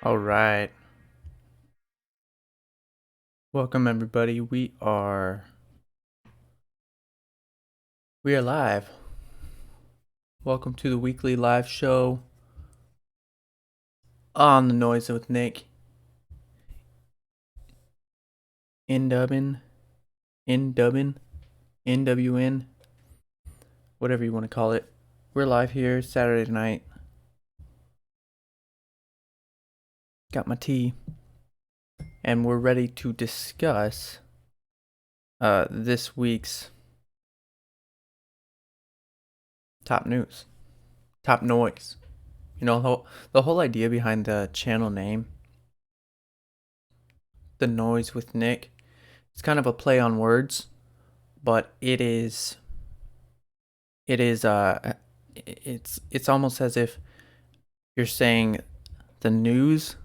All right. Welcome everybody. We are live. Welcome to the weekly live show on The Noise with Nick. NWN, whatever you want to call it. We're live here Saturday night. Got my tea. And we're ready to discuss this week's top news. Top noise. You know, the whole idea behind the channel name, The Noise with Nick, it's kind of a play on words, but it's almost as if you're saying the news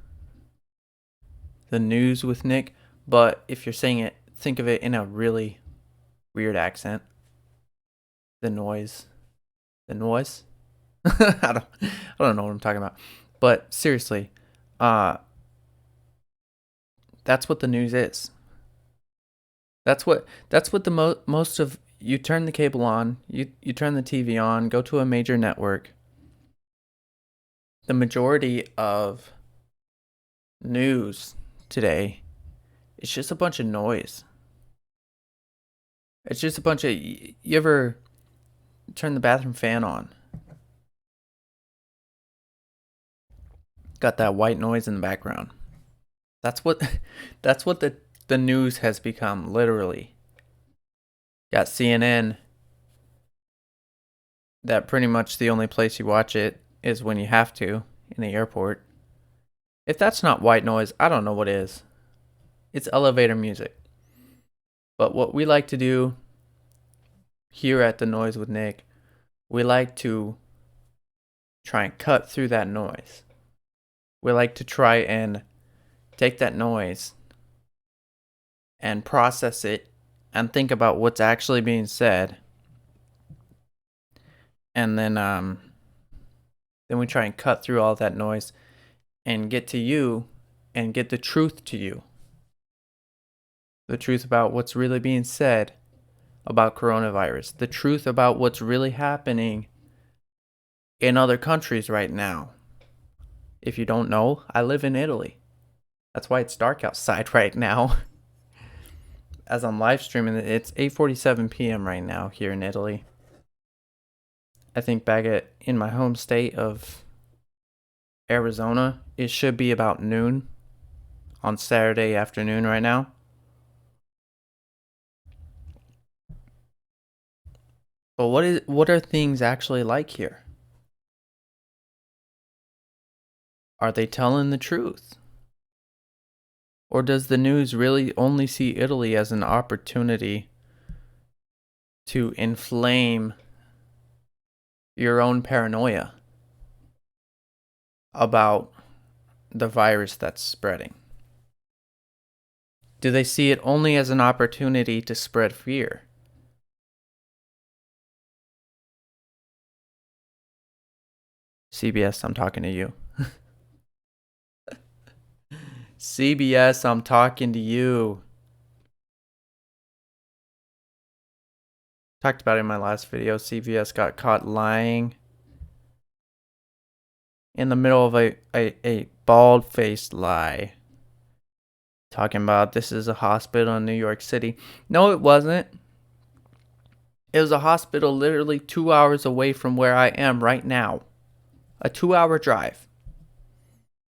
with Nick, but if you're saying it, think of it in a really weird accent. The noise. I don't know what I'm talking about. But seriously, that's what the news is. That's what the most of you turn the cable on, you turn the TV on, go to a major network. The majority of news today, it's just a bunch of noise. It's just a bunch of, you ever turn the bathroom fan on? Got that white noise in the background. That's what the news has become, literally. Got CNN, that pretty much the only place you watch it is when you have to, in the airport. If that's not white noise, I don't know what is. It's elevator music. But what we like to do here at The Noise with Nick, we like to try and cut through that noise. We like to try and take that noise and process it and think about what's actually being said. And then we try and cut through all that noise and get to you and get the truth to you. The truth about what's really being said about coronavirus. The truth about what's really happening in other countries right now. If you don't know, I live in Italy. That's why it's dark outside right now. As I'm live streaming, it's 8:47 p.m. right now here in Italy. I think back in my home state of Arizona, it should be about noon on Saturday afternoon right now. But what are things actually like here? Are they telling the truth? Or does the news really only see Italy as an opportunity to inflame your own paranoia about the virus that's spreading? Do they see it only as an opportunity to spread fear? CBS, I'm talking to you. CBS, I'm talking to you. Talked about it in my last video. CBS got caught lying in the middle of a bald-faced lie. Talking about this is a hospital in New York City. No, it wasn't. It was a hospital literally 2 hours away from where I am right now. A 2-hour drive.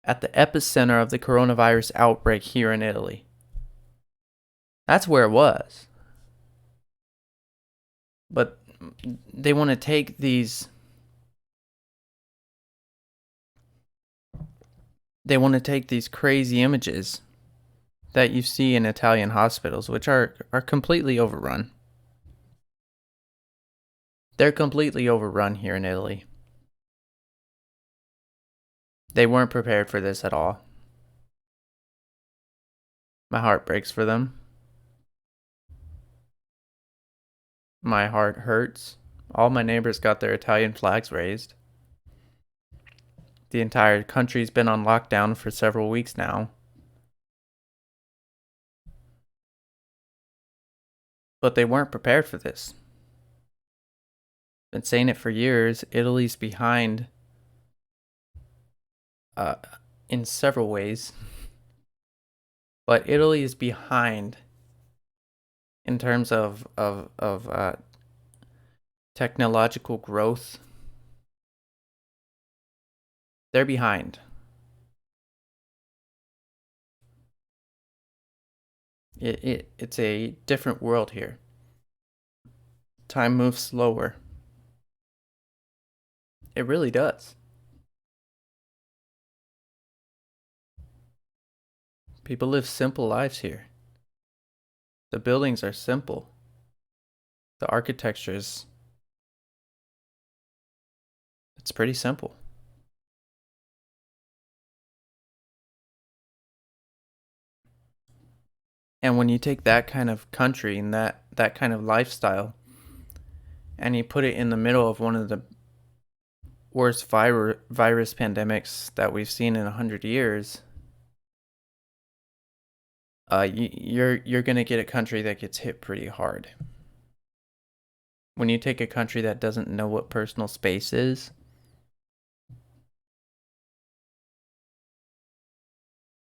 At the epicenter of the coronavirus outbreak here in Italy. That's where it was. But they want to take these crazy images that you see in Italian hospitals, which are completely overrun. They're completely overrun here in Italy. They weren't prepared for this at all. My heart breaks for them. My heart hurts. All my neighbors got their Italian flags raised. The entire country's been on lockdown for several weeks now. But they weren't prepared for this. Been saying it for years. Italy's behind in several ways. But Italy is behind in terms of technological growth. They're behind. It's a different world here. Time moves slower. It really does. People live simple lives here. The buildings are simple. The architecture it's pretty simple. And when you take that kind of country and that kind of lifestyle and you put it in the middle of one of the worst virus pandemics that we've seen in 100 years, you're going to get a country that gets hit pretty hard. When you take a country that doesn't know what personal space is,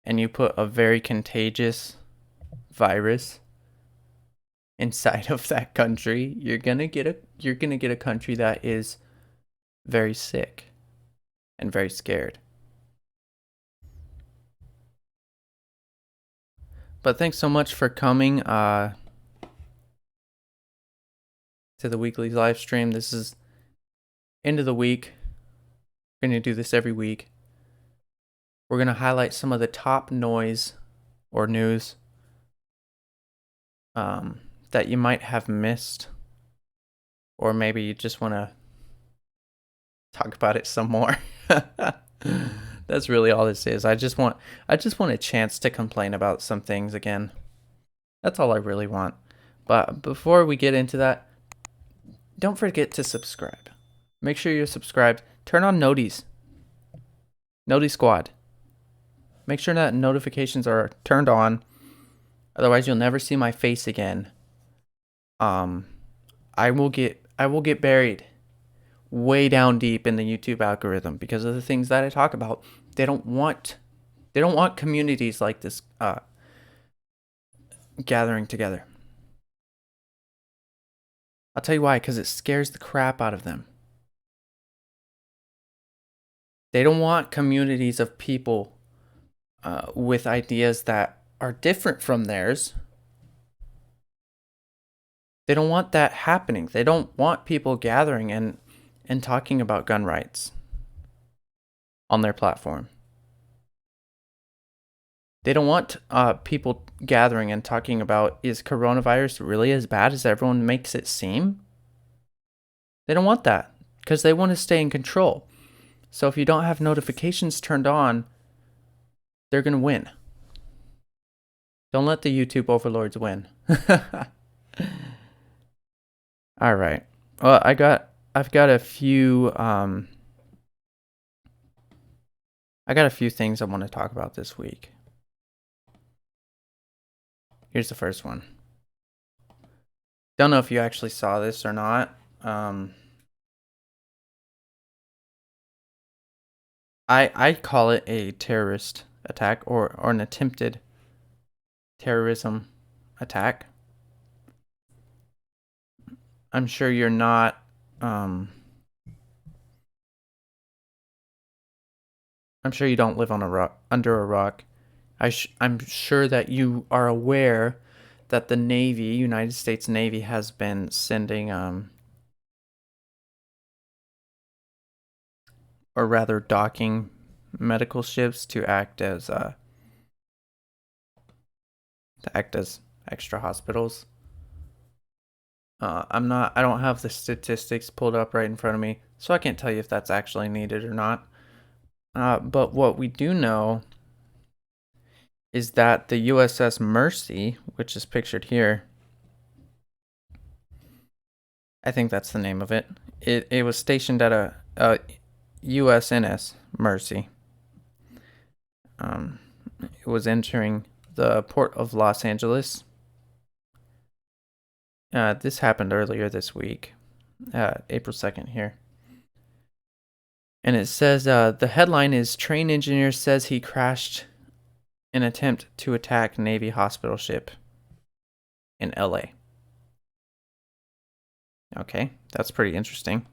and you put a very contagious virus inside of that country, you're gonna get a country that is very sick and very scared. But thanks so much for coming to the weekly live stream. This is end of the week. We're gonna do this every week. We're gonna highlight some of the top noise or news that you might have missed, or maybe you just want to talk about it some more. That's really all this is. I just want a chance to complain about some things again. That's all I really want. But before we get into that, don't forget to subscribe. Make sure you're subscribed. Turn on noties. Noti Squad. Make sure that notifications are turned on. Otherwise, you'll never see my face again. I will get buried way down deep in the YouTube algorithm because of the things that I talk about. They don't want communities like this gathering together. I'll tell you why, because it scares the crap out of them. They don't want communities of people with ideas that are different from theirs. They don't want that happening. They don't want people gathering and talking about gun rights on their platform. They don't want people gathering and talking about, is coronavirus really as bad as everyone makes it seem? They don't want that because they want to stay in control. So if you don't have notifications turned on, they're going to win. Don't let the YouTube overlords win. All right. Well, I've got a few things I want to talk about this week. Here's the first one. Don't know if you actually saw this or not. I call it a terrorist attack or an attempted terrorism attack. I'm sure you're not I'm sure you don't live on under a rock. I'm sure that you are aware that the Navy, United States Navy, has been sending or rather docking medical ships to act as extra hospitals. I don't have the statistics pulled up right in front of me, so I can't tell you if that's actually needed or not. But what we do know is that the USS Mercy, which is pictured here, I think that's the name of it. It was stationed at a USNS Mercy. It was entering the port of Los Angeles. This happened earlier this week, April 2nd here. And it says the headline is Train Engineer Says He Crashed in Attempt to Attack Navy Hospital Ship in LA. Okay, that's pretty interesting.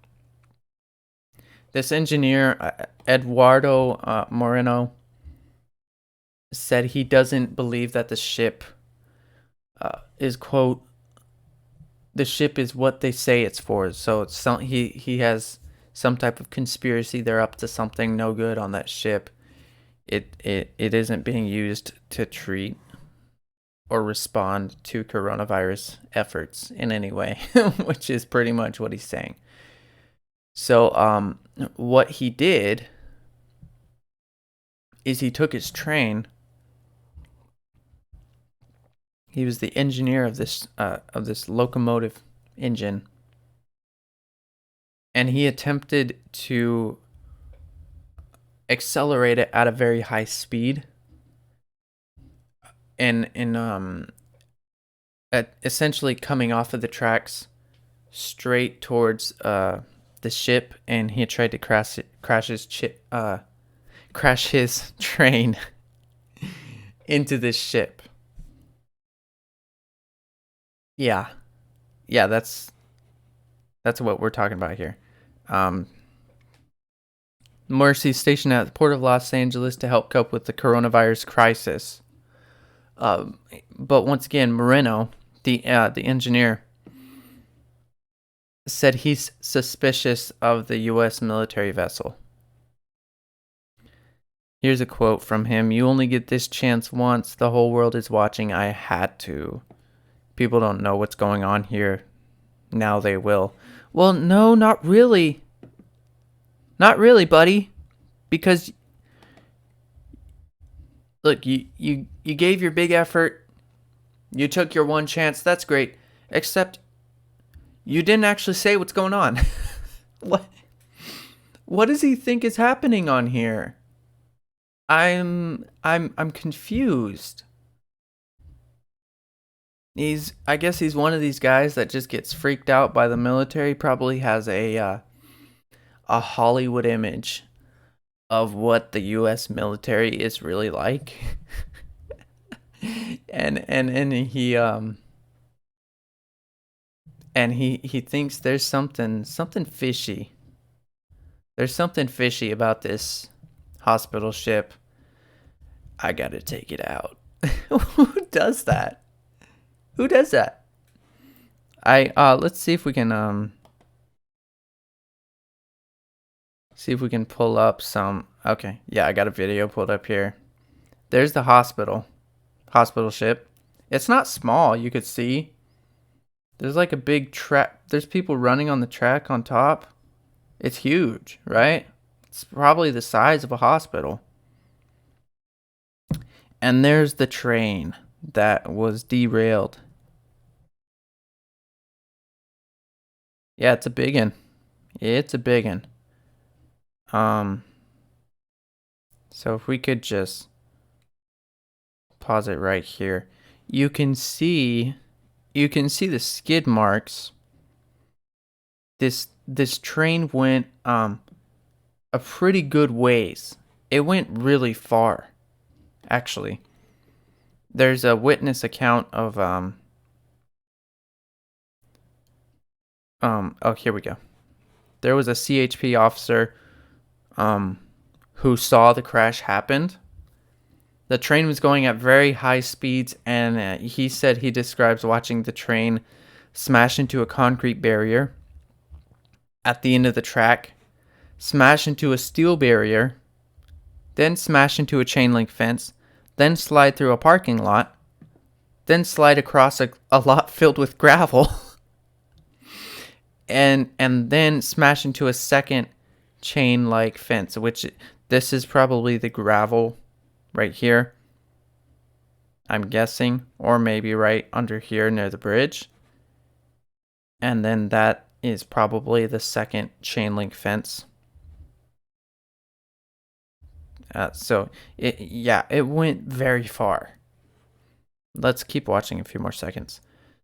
This engineer, Eduardo Moreno, said he doesn't believe that the ship is, quote, the ship is what they say it's for. So it's he has some type of conspiracy. They're up to something no good on that ship. It isn't being used to treat or respond to coronavirus efforts in any way, which is pretty much what he's saying. So what he did is he took his train. He was the engineer of this locomotive engine, and he attempted to accelerate it at a very high speed, and essentially coming off of the tracks straight towards the ship, and he tried to crash his train into this ship. Yeah, that's what we're talking about here. Mercy stationed at the Port of Los Angeles to help cope with the coronavirus crisis. But once again, Moreno, the engineer, said he's suspicious of the U.S. military vessel. Here's a quote from him. "You only get this chance once. The whole world is watching. I had to. People don't know what's going on here. Now they will." Well, no, not really. Not really, buddy. Because look, you gave your big effort. You took your one chance. That's great. Except you didn't actually say what's going on. What does he think is happening on here? I'm confused. I guess he's one of these guys that just gets freaked out by the military. Probably has a Hollywood image of what the U.S. military is really like. and he thinks there's something fishy. There's something fishy about this hospital ship. I gotta take it out. Who does that? Who does that? Let's see if we can pull up some. Okay, yeah, I got a video pulled up here. There's the hospital ship. It's not small, you could see. There's like a big track. There's people running on the track on top. It's huge, right? It's probably the size of a hospital. And there's the train that was derailed. Yeah, it's a big one. It's a big one. So if we could just pause it right here, you can see the skid marks. This train went a pretty good ways. It went really far, actually. There's a witness account of oh, here we go. There was a CHP officer who saw the crash happened. The train was going at very high speeds, and he said he describes watching the train smash into a concrete barrier at the end of the track, smash into a steel barrier, then smash into a chain link fence, then slide through a parking lot, then slide across a lot filled with gravel, and then smash into a second chain like fence, which this is probably the gravel right here, I'm guessing, or maybe right under here near the bridge. And then that is probably the second chain link fence. It went very far. Let's keep watching a few more seconds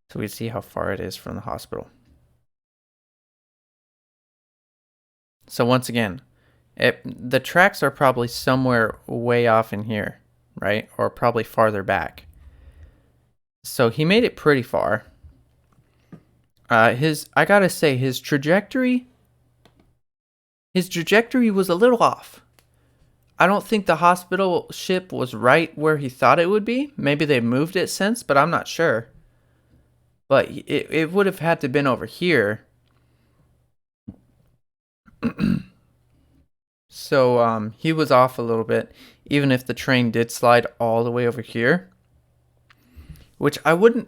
so we see how far it is from the hospital. So once again, the tracks are probably somewhere way off in here, right? Or probably farther back. So he made it pretty far. I gotta say, his trajectory was a little off. I don't think the hospital ship was right where he thought it would be. Maybe they moved it since, but I'm not sure. But it would have had to been over here. So he was off a little bit, even if the train did slide all the way over here. Which I wouldn't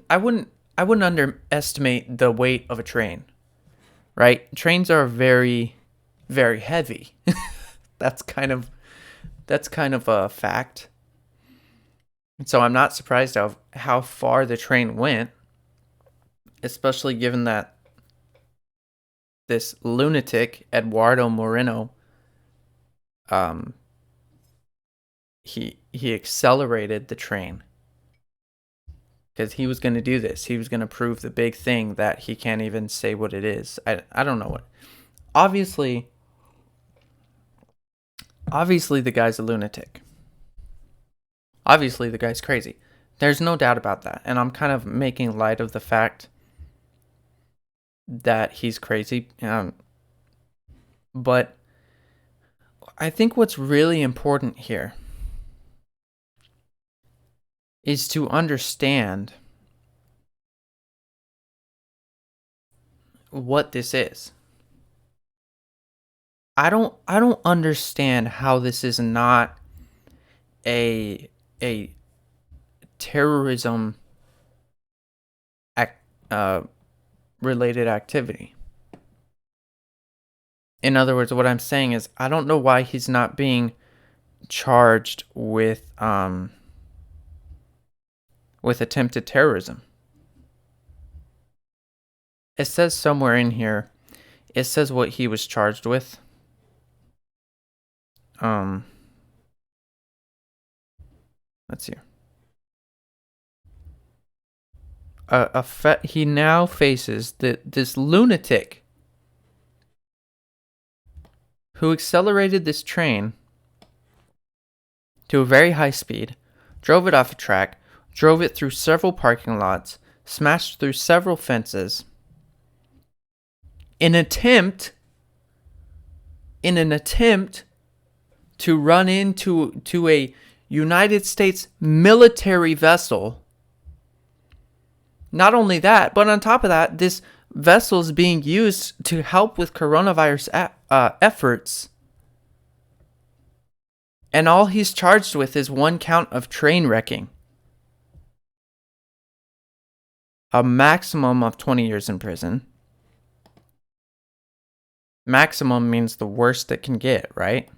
underestimate the weight of a train. Right? Trains are very, very heavy. That's kind of a fact. And so I'm not surprised of how far the train went, especially given that this lunatic Eduardo Moreno, he accelerated the train because he was going to do this. He was going to prove the big thing that he can't even say what it is. I don't know what. Obviously the guy's a lunatic. Obviously the guy's crazy. There's no doubt about that. And I'm kind of making light of the fact that he's crazy. But I think what's really important here is to understand what this is. I don't understand how this is not a terrorism related activity. In other words, what I'm saying is I don't know why he's not being charged with attempted terrorism. It says somewhere in here, it says what he was charged with. Let's see. He now faces this lunatic who accelerated this train to a very high speed, drove it off a track, drove it through several parking lots, smashed through several fences, in an attempt to run into a United States military vessel. Not only that, but on top of that, this vessel is being used to help with coronavirus efforts. And all he's charged with is one count of train wrecking. A maximum of 20 years in prison. Maximum means the worst it can get, right?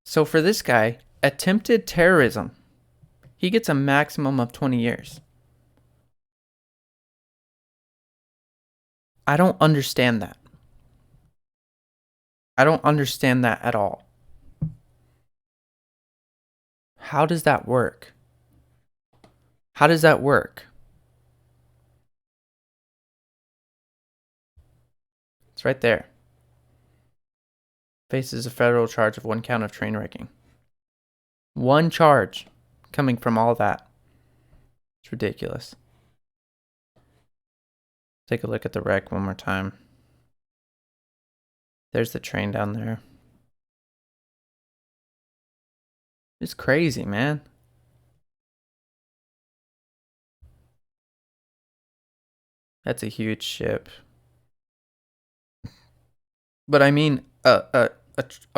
So for this guy, attempted terrorism, he gets a maximum of 20 years. I don't understand that. I don't understand that at all. How does that work? How does that work? It's right there. Faces a federal charge of one count of train wrecking. One charge coming from all that. It's ridiculous. Take a look at the wreck one more time. There's the train down there. It's crazy, man. That's a huge ship. But I mean, a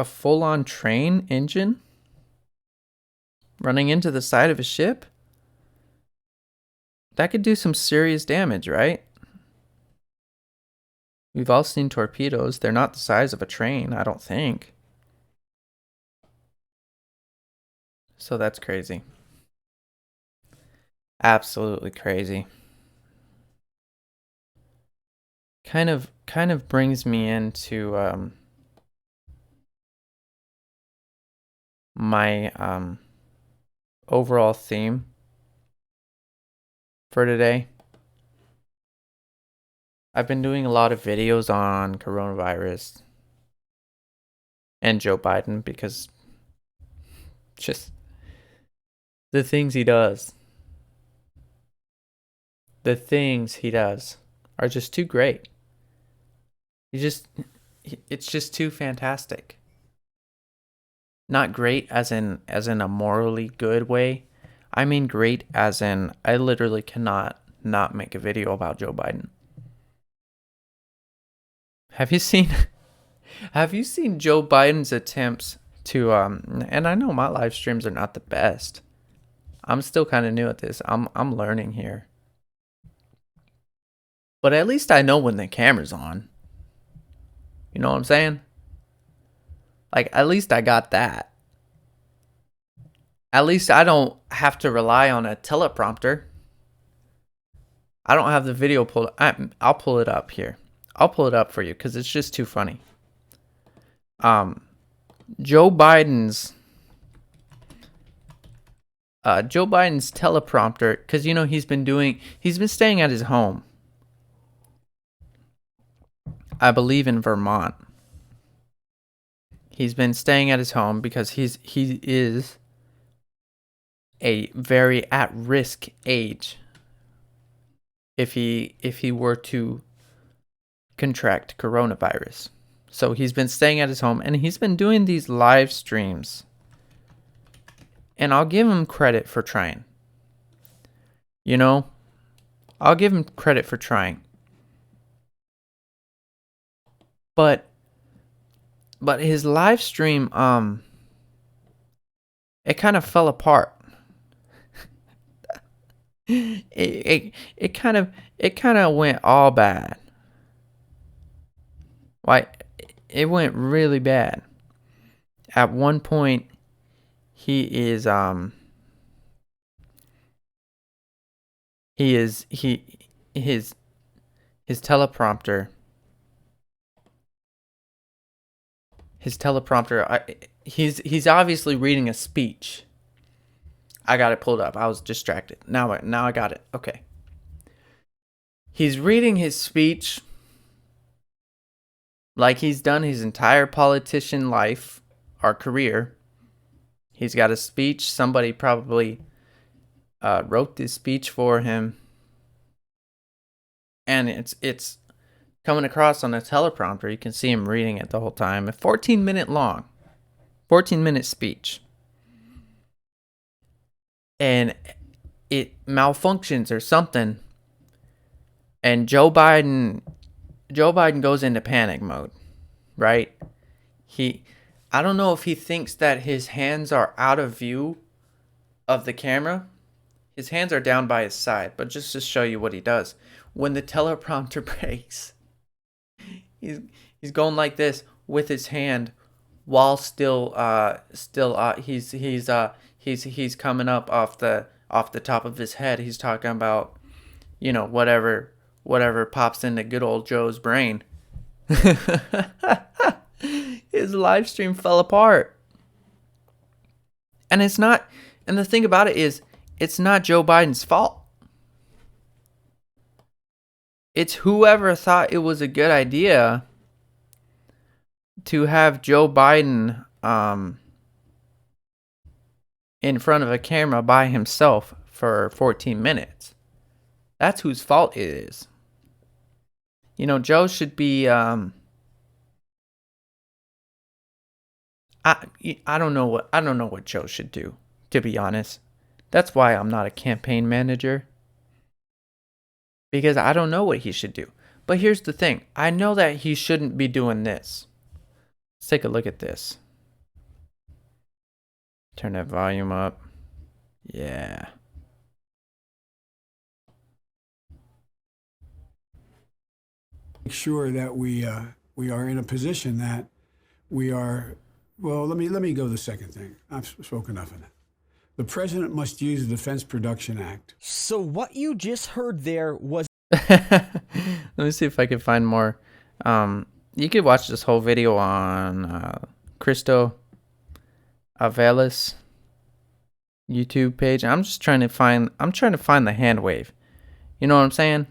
full-on train engine running into the side of a ship? That could do some serious damage, right? We've all seen torpedoes. They're not the size of a train, I don't think. So that's crazy. Absolutely crazy. Kind of brings me into my overall theme for today. I've been doing a lot of videos on coronavirus and Joe Biden because just the things he does. The things he does are just too great. It's just too fantastic. Not great as in a morally good way. I mean great as in I literally cannot not make a video about Joe Biden. Have you seen Joe Biden's attempts to and I know my live streams are not the best. I'm still kind of new at this. I'm learning here. But at least I know when the camera's on. You know what I'm saying? Like, at least I got that. At least I don't have to rely on a teleprompter. I don't have the video pulled. I'll pull it up here. I'll pull it up for you because it's just too funny. Joe Biden's teleprompter, because he's been staying at his home. I believe in Vermont. He's been staying at his home because he is a very at-risk age if he were to contract coronavirus. So he's been staying at his home and he's been doing these live streams. And I'll give him credit for trying. I'll give him credit for trying. But his live stream it kind of fell apart. it kind of went all bad. Like, it went really bad. At one point his teleprompter he's obviously reading a speech. I got it pulled up. I was distracted. Now I got it. Okay. He's reading his speech like he's done his entire politician life or career. He's got a speech. Somebody probably wrote this speech for him. And it's coming across on a teleprompter. You can see him reading it the whole time. A 14-minute speech. And it malfunctions or something. And Joe Biden goes into panic mode, right? I don't know if he thinks that his hands are out of view of the camera. His hands are down by his side, but just to show you what he does. When the teleprompter breaks, he's going like this with his hand while still he's coming up off the top of his head. He's talking about whatever pops into good old Joe's brain. His live stream fell apart. And the thing about it is, it's not Joe Biden's fault. It's whoever thought it was a good idea to have Joe Biden in front of a camera by himself for 14 minutes. That's whose fault it is. Joe should be I don't know what Joe should do, to be honest. That's why I'm not a campaign manager. Because I don't know what he should do. But here's the thing. I know that he shouldn't be doing this. Let's take a look at this. Turn that volume up. Yeah. Make sure that we are in a position that we are. Well, let me go to the second thing. I've spoken enough of that. The president must use the Defense Production Act. So what you just heard there was... Let me see if I can find more. You could watch this whole video on Christo. Avelis YouTube page. I'm trying to find the hand wave. You know what I'm saying?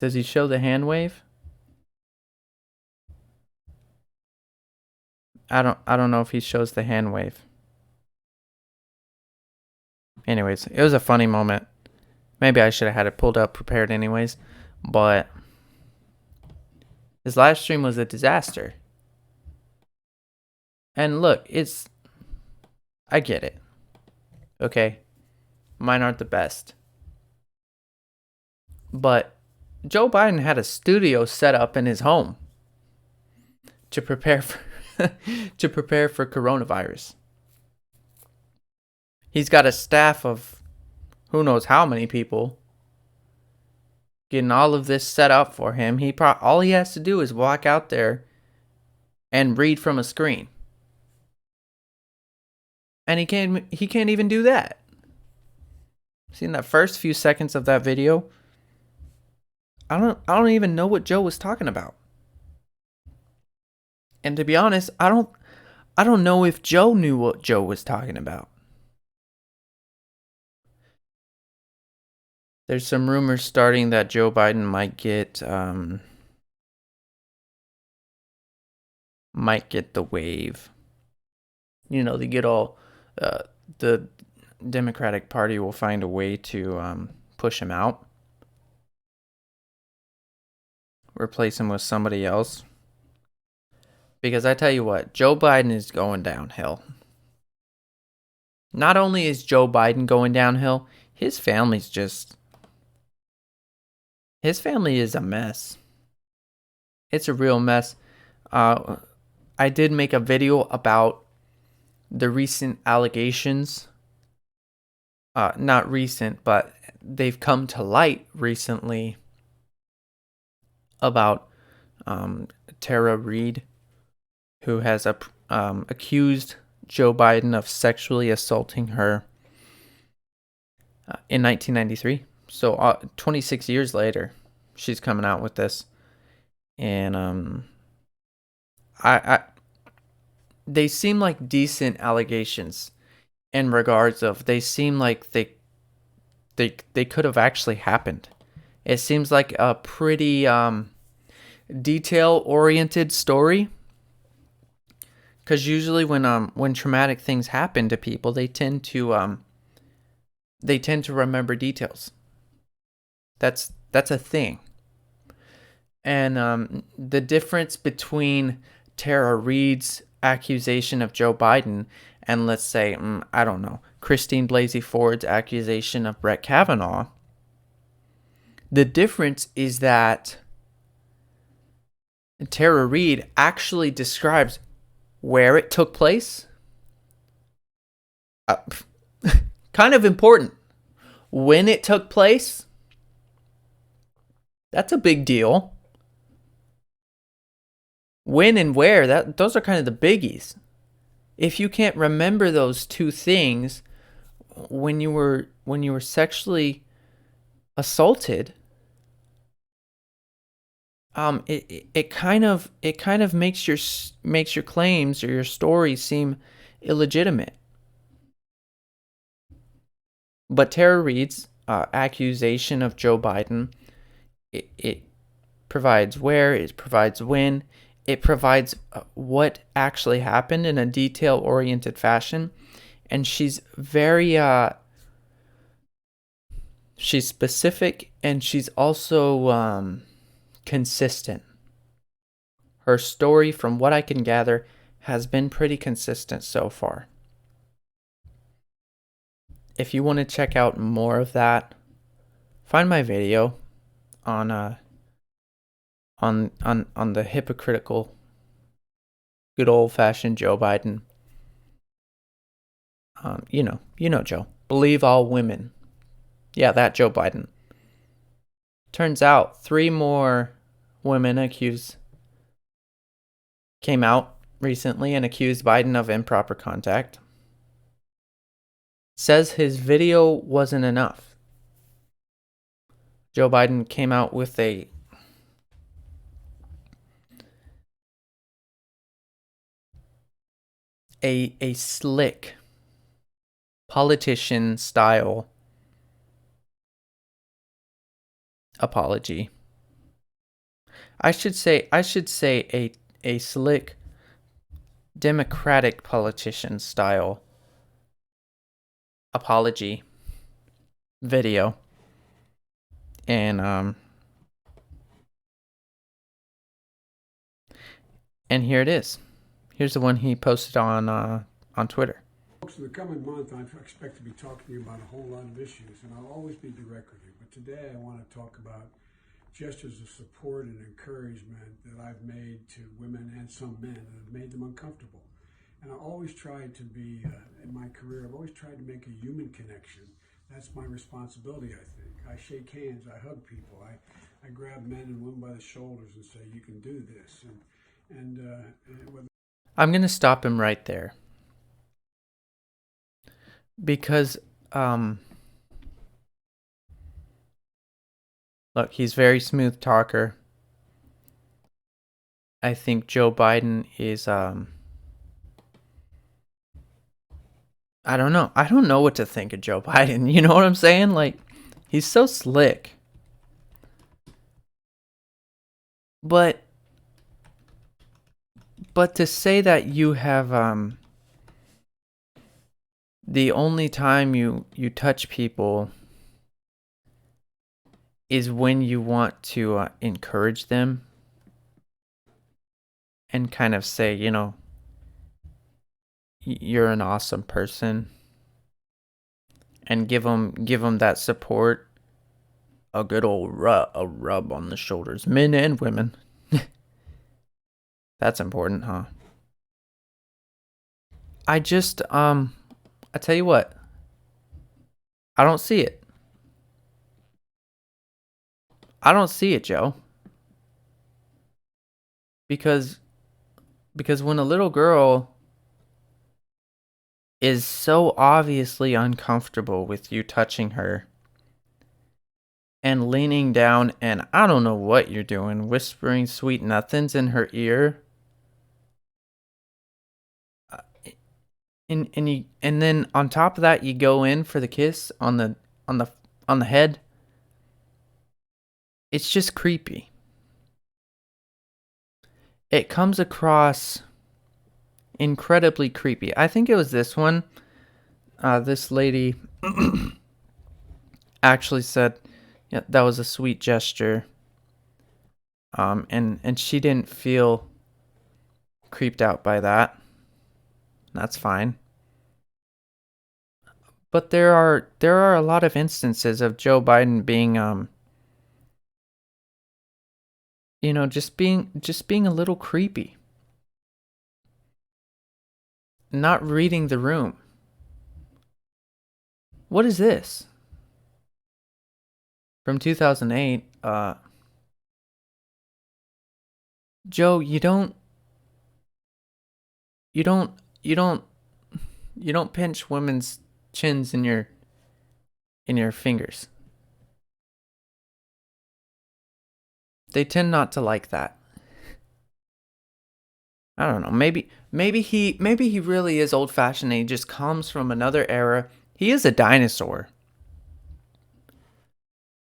Does he show the hand wave? I don't know if he shows the hand wave. Anyways, it was a funny moment. Maybe I should have had it pulled up, prepared anyways. But his live stream was a disaster. And look, I get it. Okay? Mine aren't the best. But Joe Biden had a studio set up in his home to prepare for coronavirus. He's got a staff of who knows how many people getting all of this set up for him. All he has to do is walk out there and read from a screen. And he can't even do that. See, in that first few seconds of that video, I don't even know what Joe was talking about. And to be honest, I don't know if Joe knew what Joe was talking about. There's some rumors starting that Joe Biden might get the wave. You know, they get all the Democratic Party will find a way to push him out, replace him with somebody else. Because I tell you what, Joe Biden is going downhill. Not only is Joe Biden going downhill, his family is a mess. It's a real mess. I did make a video about the recent allegations. Not recent, but they've come to light recently about Tara Reid, who has accused Joe Biden of sexually assaulting her in 1993. So 26 years later, she's coming out with this. And they seem like decent allegations in regards of they seem like they could have actually happened. It seems like a pretty detail-oriented story. Because usually when traumatic things happen to people, they tend to remember details. That's a thing. And the difference between Tara Reid's accusation of Joe Biden and, let's say, I don't know, Christine Blasey Ford's accusation of Brett Kavanaugh, the difference is that Tara Reid actually describes where it took place. Kind of important. When it took place, that's a big deal. When and where, those are kind of the biggies. If you can't remember those two things when you were sexually assaulted, it kind of makes your claims or your story seem illegitimate. But Tara Reid's accusation of Joe Biden, it provides where, it provides when, it provides what actually happened in a detail-oriented fashion, and she's very she's specific, and she's also consistent. Her story, from what I can gather, has been pretty consistent so far. If you want to check out more of that, find my video on the hypocritical, good old-fashioned Joe Biden. You know Joe. Believe all women. Yeah, that Joe Biden. Turns out 3 more women came out recently and accused Biden of improper contact. Says his video wasn't enough. Joe Biden came out with a a slick politician style apology. I should say a slick Democratic politician style apology video. And here it is. Here's the one he posted on Twitter. Folks, in the coming month, I expect to be talking about a whole lot of issues, and I'll always be direct with you. But today I want to talk about gestures of support and encouragement that I've made to women and some men, and have made them uncomfortable. And I always tried to be, in my career, I've always tried to make a human connection. That's my responsibility, I think. I shake hands, I hug people, I grab men and women by the shoulders and say, you can do this. I'm going to stop him right there. Because, look, he's very smooth talker. I think Joe Biden is, I don't know. I don't know what to think of Joe Biden. You know what I'm saying? Like, he's so slick. But to say that you have, the only time you touch people is when you want to encourage them and kind of say, you know, you're an awesome person, and give them that support, a good old rub on the shoulders, men and women. That's important, huh? I just I tell you what, I don't see it. I don't see it, Joe. Because when a little girl is so obviously uncomfortable with you touching her and leaning down and I don't know what you're doing, whispering sweet nothings in her ear, and then on top of that you go in for the kiss on the head. It's just creepy. It comes across incredibly creepy. I think it was this one. This lady actually said, yeah, that was a sweet gesture. And she didn't feel creeped out by that. That's fine. But there are a lot of instances of Joe Biden being just being a little creepy. Not reading the room. What is this? From 2008, Joe, you don't pinch women's chins in your fingers. They tend not to like that. I don't know. Maybe he really is old-fashioned and he just comes from another era. He is a dinosaur.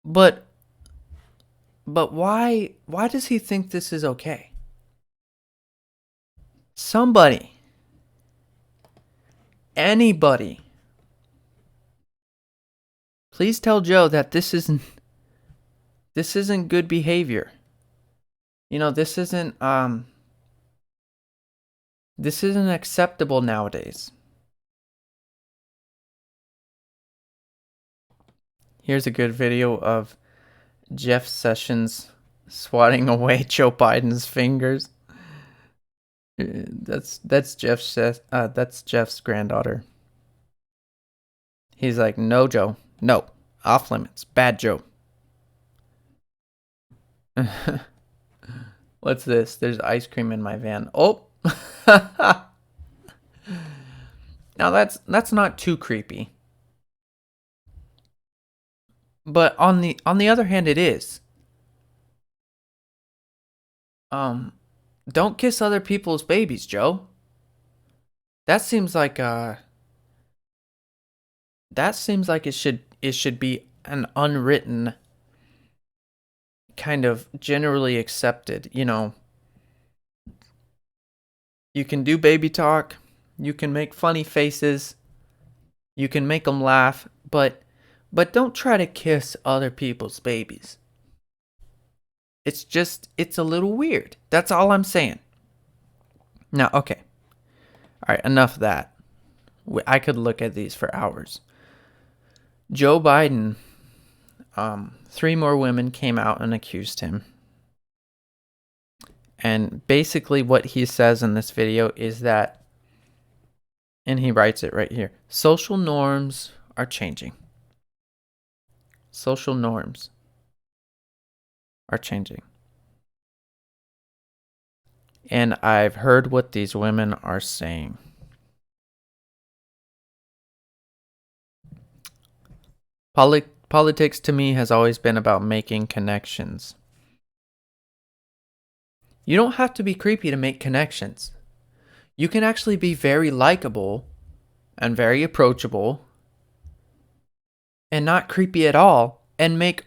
But why does he think this is okay? Somebody, anybody, please tell Joe that this isn't good behavior. This isn't acceptable nowadays. Here's a good video of Jeff Sessions swatting away Joe Biden's fingers. That's Jeff's granddaughter. He's like, no, Joe, no, off limits, bad Joe. What's this? There's ice cream in my van. Oh. Now that's not too creepy. But on the other hand, it is. Don't kiss other people's babies, Joe. That seems like it should be an unwritten kind of generally accepted, you can do baby talk, you can make funny faces, you can make them laugh, but don't try to kiss other people's babies. It's a little weird. That's all I'm saying. Now, okay. All right, enough of that. I could look at these for hours. Joe Biden, 3 more women came out and accused him. And basically what he says in this video is that, and he writes it right here, social norms are changing. Social norms are changing. And I've heard what these women are saying. Politics to me has always been about making connections. You don't have to be creepy to make connections. You can actually be very likable and very approachable and not creepy at all and make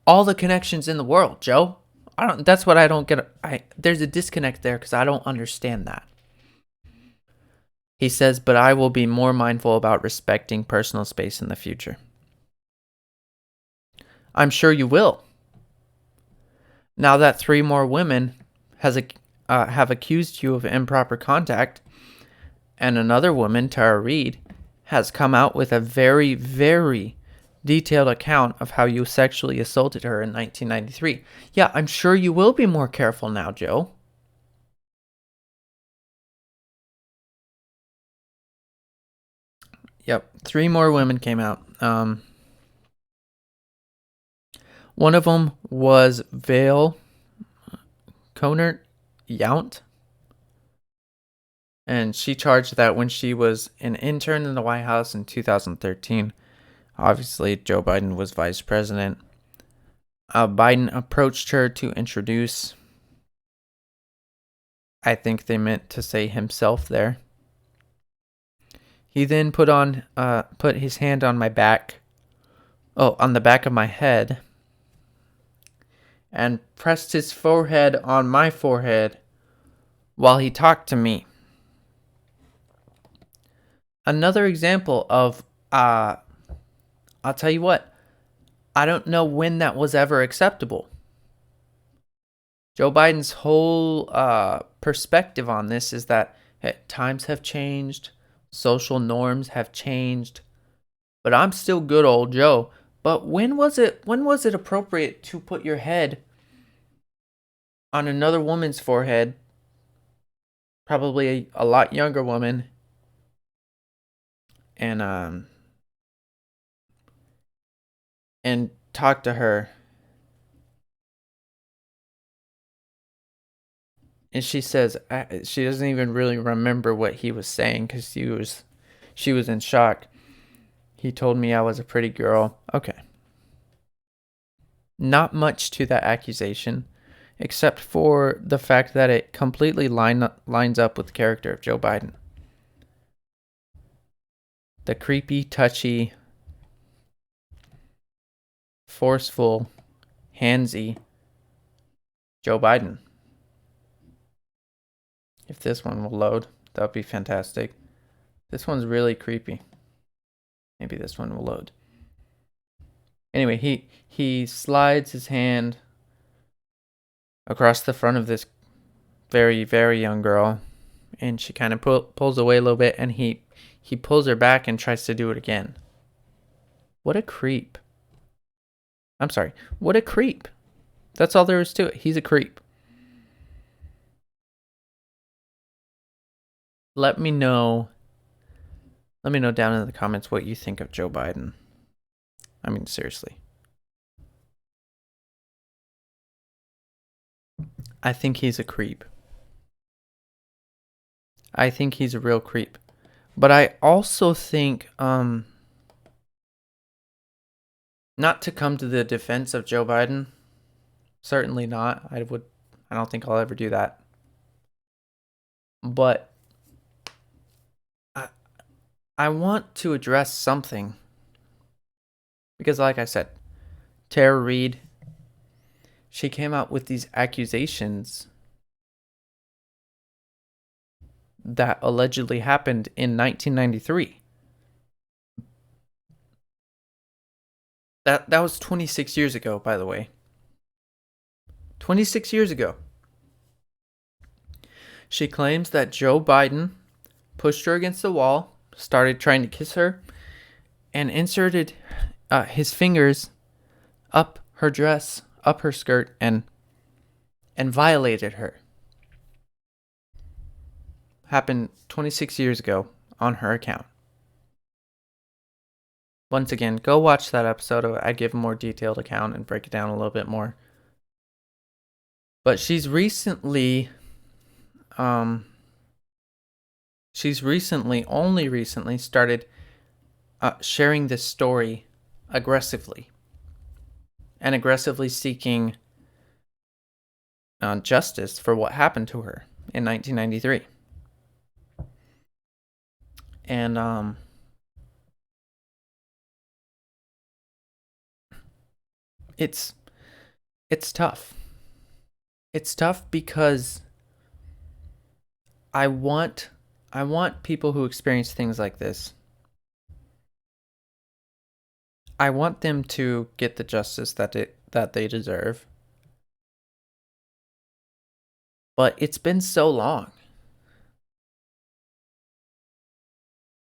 all the connections in the world, Joe. That's what I don't get. There's a disconnect there because I don't understand that. He says, but I will be more mindful about respecting personal space in the future. I'm sure you will. Now that 3 more women have accused you of improper contact, and another woman, Reid, has come out with a very, very detailed account of how you sexually assaulted her in 1993. Yeah, I'm sure you will be more careful now, Joe. Yep, 3 more women came out. One of them was Vale Conert Yount. And she charged that when she was an intern in the White House in 2013, obviously Joe Biden was vice president, Biden approached her to introduce, I think they meant to say himself there. He then put his hand on my back, on the back of my head, and pressed his forehead on my forehead while he talked to me. Another example of, I'll tell you what, I don't know when that was ever acceptable. Joe Biden's whole perspective on this is that times have changed, social norms have changed, but I'm still good old Joe. But when was it appropriate to put your head on another woman's forehead, probably a lot younger woman, and talk to her? And she says she doesn't even really remember what he was saying because she was in shock. He told me I was a pretty girl. Okay. Not much to that accusation, except for the fact that it completely lines up with the character of Joe Biden. The creepy, touchy, forceful, handsy Joe Biden. If this one will load, that would be fantastic. This one's really creepy. Maybe this one will load. Anyway, he slides his hand across the front of this very, very young girl, and she kind of pulls away a little bit, and he pulls her back and tries to do it again. What a creep. I'm sorry. What a creep. That's all there is to it. He's a creep. Let me know down in the comments what you think of Joe Biden. I mean, seriously. I think he's a creep. I think he's a real creep. But I also think, not to come to the defense of Joe Biden, certainly not. I don't think I'll ever do that. But I want to address something because, like I said, Tara Reid, she came out with these accusations that allegedly happened in 1993. That was 26 years ago, by the way. 26 years ago. She claims that Joe Biden pushed her against the wall, started trying to kiss her, and inserted his fingers up her dress, up her skirt, and violated her. Happened 26 years ago on her account. Once again, go watch that episode. I give a more detailed account and break it down a little bit more. But she's recently, only recently started sharing this story aggressively seeking justice for what happened to her in 1993. And it's tough. It's tough because I want people who experience things like this, I want them to get the justice that they deserve. But it's been so long.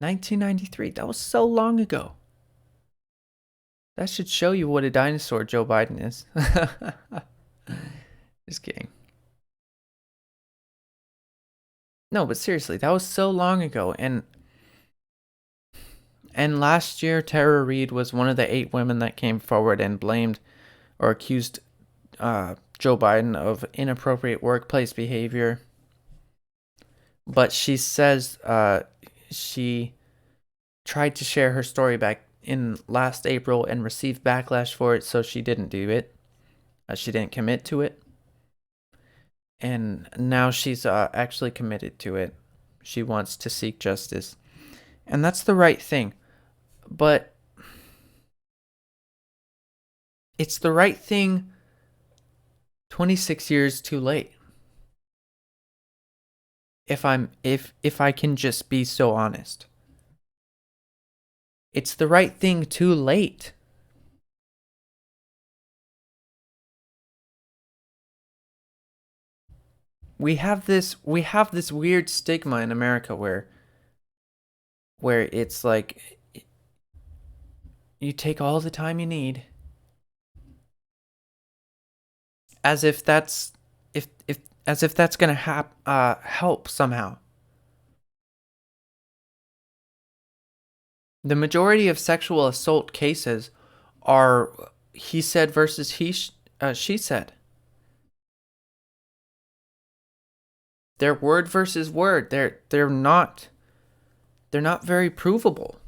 1993, that was so long ago. That should show you what a dinosaur Joe Biden is. Just kidding. No, but seriously, that was so long ago. And last year, Tara Reid was one of the 8 women that came forward and blamed or accused Joe Biden of inappropriate workplace behavior. But she says she tried to share her story back in last April and received backlash for it, so she didn't do it. She didn't commit to it. And now she's actually committed to it. She wants to seek justice. And that's the right thing. But it's the right thing 26 years too late. If I can just be so honest. It's the right thing too late. We have this weird stigma in America where it's like you take all the time you need, as if that's going to help somehow. The majority of sexual assault cases are he said versus she said. They're word versus word. They're not very provable.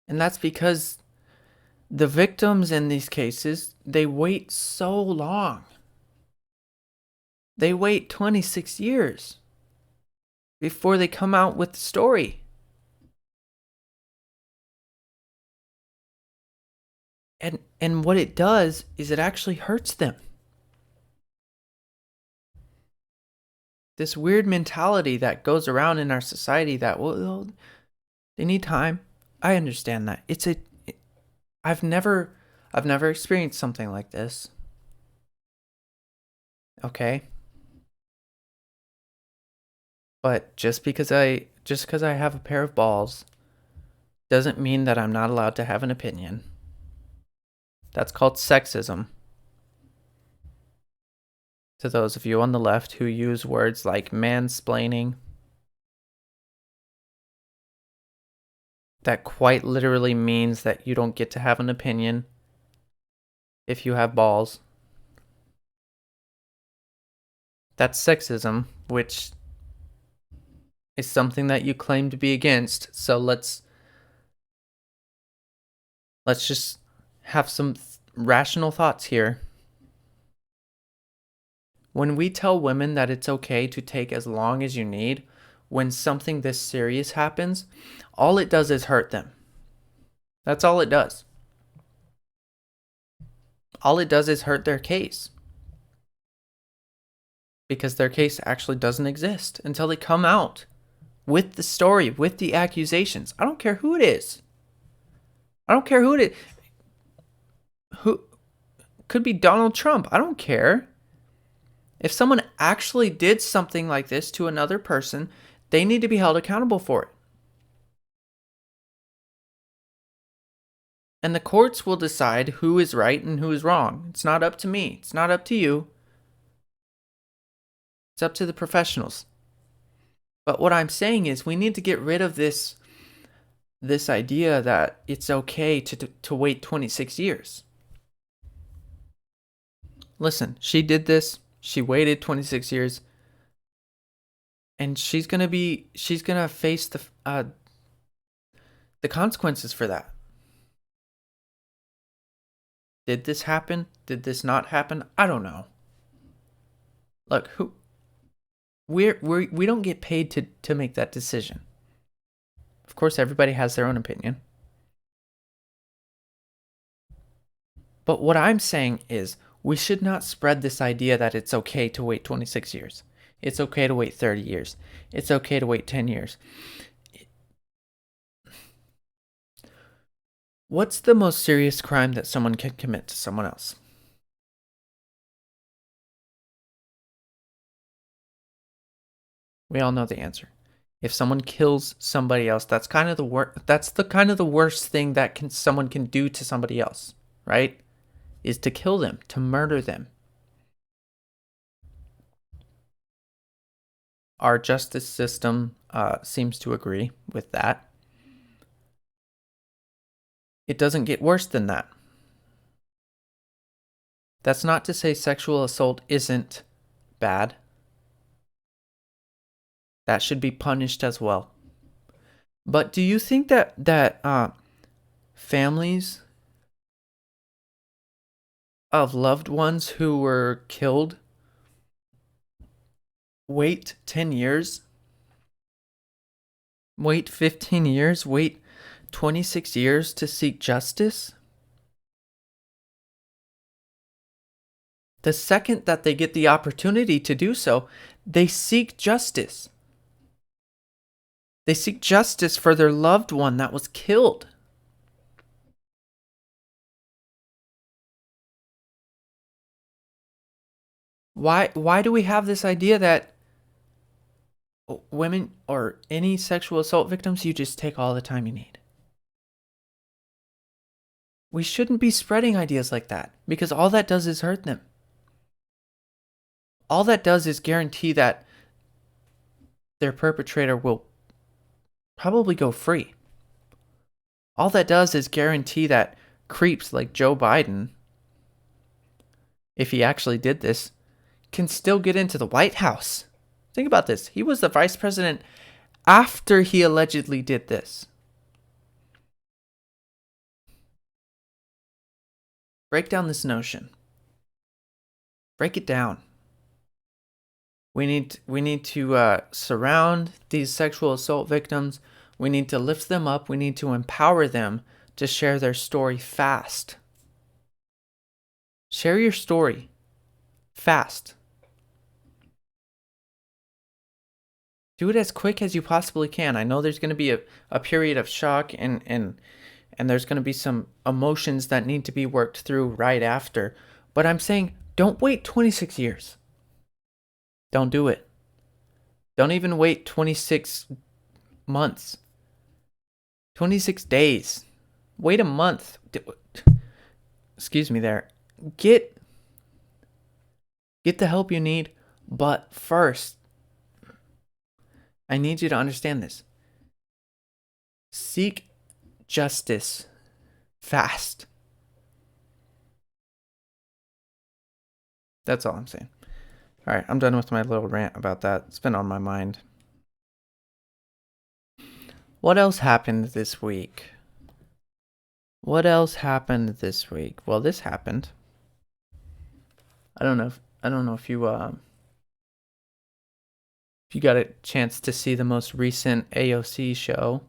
And that's because the victims in these cases, they wait so long. They wait 26 years before they come out with the story. And what it does is it actually hurts them. This weird mentality that goes around in our society that, well, they need time. I understand that. I've never experienced something like this. Okay? But just because I have a pair of balls doesn't mean that I'm not allowed to have an opinion. That's called sexism. To those of you on the left who use words like mansplaining, that quite literally means that you don't get to have an opinion if you have balls. That's sexism, which is something that you claim to be against. So let's just have some rational thoughts here. When we tell women that it's okay to take as long as you need, when something this serious happens, all it does is hurt them. That's all it does. All it does is hurt their case. Because their case actually doesn't exist until they come out with the story, with the accusations. I don't care who it is. I don't care who it is. Who could be Donald Trump. I don't care. If someone actually did something like this to another person, they need to be held accountable for it. And the courts will decide who is right and who is wrong. It's not up to me. It's not up to you. It's up to the professionals. But what I'm saying is we need to get rid of this idea that it's okay to wait 26 years. Listen, she did this. She waited 26 years. And she's going to face the consequences for that. Did this happen? Did this not happen? I don't know. Look, we don't get paid to make that decision. Of course, everybody has their own opinion. But what I'm saying is we should not spread this idea that it's okay to wait 26 years. It's okay to wait 30 years. It's okay to wait 10 years. What's the most serious crime that someone can commit to someone else? We all know the answer. If someone kills somebody else, that's kind of the worst thing that someone can do to somebody else, right? Is to kill them, to murder them. Our justice system seems to agree with that. It doesn't get worse than that. That's not to say sexual assault isn't bad. That should be punished as well. But do you think that families of loved ones who were killed wait 10 years? Wait 15 years? Wait 26 years to seek justice? The second that they get the opportunity to do so, they seek justice. They seek justice for their loved one that was killed. Why do we have this idea that women or any sexual assault victims, you just take all the time you need? We shouldn't be spreading ideas like that because all that does is hurt them. All that does is guarantee that their perpetrator will probably go free. All that does is guarantee that creeps like Joe Biden, if he actually did this, can still get into the White House. Think about this. He was the vice president after he allegedly did this. Break down this notion. Break it down. We need to surround these sexual assault victims. We need to lift them up. We need to empower them to share their story fast. Share your story fast. Do it as quick as you possibly can. I know there's going to be a period of shock and there's going to be some emotions that need to be worked through right after. But I'm saying don't wait 26 years. Don't do it. Don't even wait 26 months. 26 days. Wait a month. Excuse me there. Get the help you need, but first, I need you to understand this. Seek justice fast. That's all I'm saying. All right, I'm done with my little rant about that. It's been on my mind. What else happened this week? Well, this happened. I don't know if you if you got a chance to see the most recent AOC show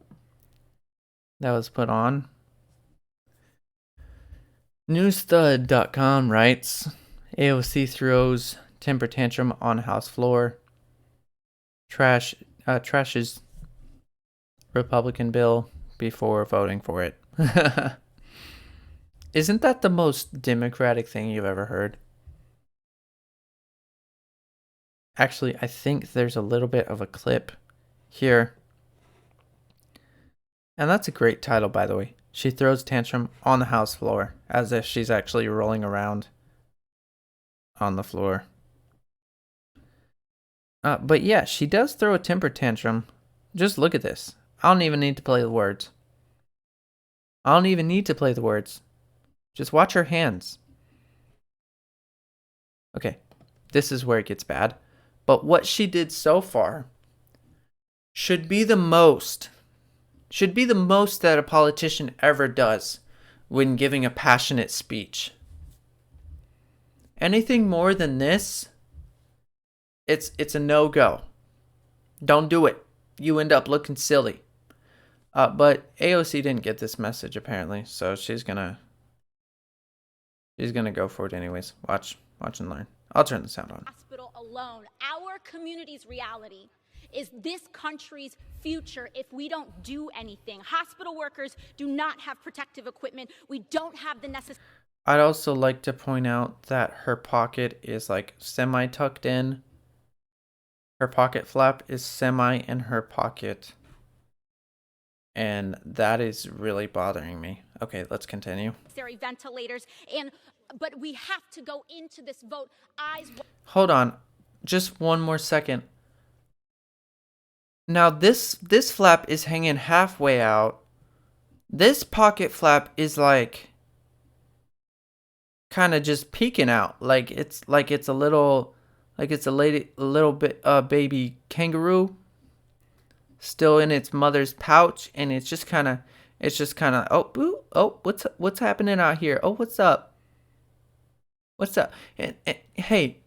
that was put on. Newsstud.com writes, AOC throws temper tantrum on House floor. Trashes Republican bill before voting for it. Isn't that the most Democratic thing you've ever heard? Actually, I think there's a little bit of a clip here. And that's a great title, by the way. She throws tantrum on the House floor, as if she's actually rolling around on the floor. But yeah, she does throw a temper tantrum. Just look at this. I don't even need to play the words. Just watch her hands. Okay, this is where it gets bad. But what she did so far should be the most that a politician ever does when giving a passionate speech. Anything more than this, it's a no-go. Don't do it. You end up looking silly. But AOC didn't get this message apparently, so she's gonna go for it anyways. Watch and learn. I'll turn the sound on. Hospital alone, our community's reality is this country's future if we don't do anything. Hospital workers do not have protective equipment. We don't have the necessary. I'd also like to point out that her pocket is like semi tucked in. Her pocket flap is semi in her pocket. And that is really bothering me. Okay, let's continue. Ventilators, but we have to go into this vote eyes. Hold on, just one more second. Now this flap is hanging halfway out. This pocket flap is like kind of just peeking out, like it's a little bit baby kangaroo still in its mother's pouch, and it's just kind of oh what's happening out here? Oh, what's up? And hey,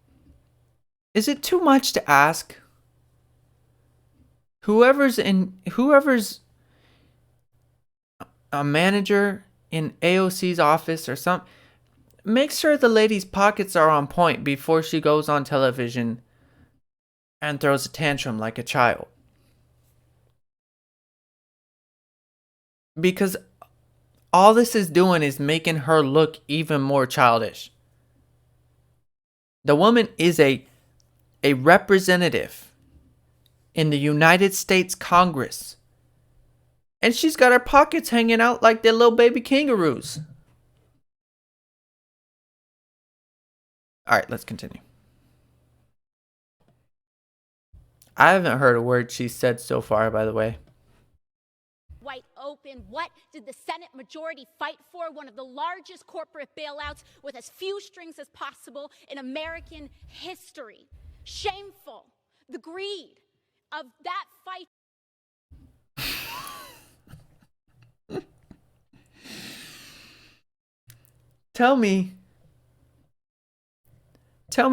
is it too much to ask? Whoever's a manager in AOC's office or something, make sure the lady's pockets are on point before she goes on television and throws a tantrum like a child. Because all this is doing is making her look even more childish. The woman is a representative in the United States Congress. And she's got her pockets hanging out like they're little baby kangaroos. All right, let's continue. I haven't heard a word she said so far, by the way. Wide open. What did the Senate majority fight for? One of the largest corporate bailouts with as few strings as possible in American history. Shameful. The greed of that fight. Tell me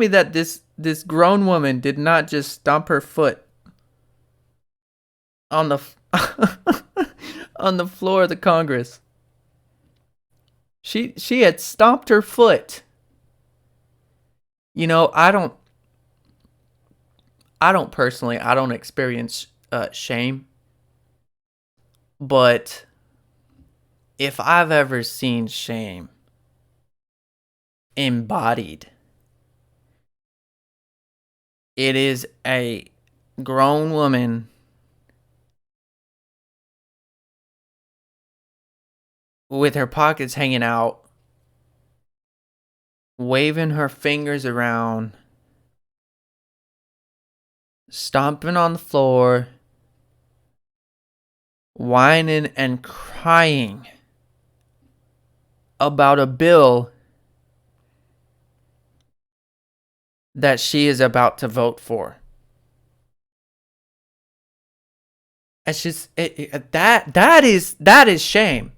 that this grown woman did not just stomp her foot on the on the floor of the Congress. She had stomped her foot. You know, I don't personally experience shame. But if I've ever seen shame embodied, it is a grown woman with her pockets hanging out, waving her fingers around, stomping on the floor, whining and crying about a bill that she is about to vote for. It's just that is shame.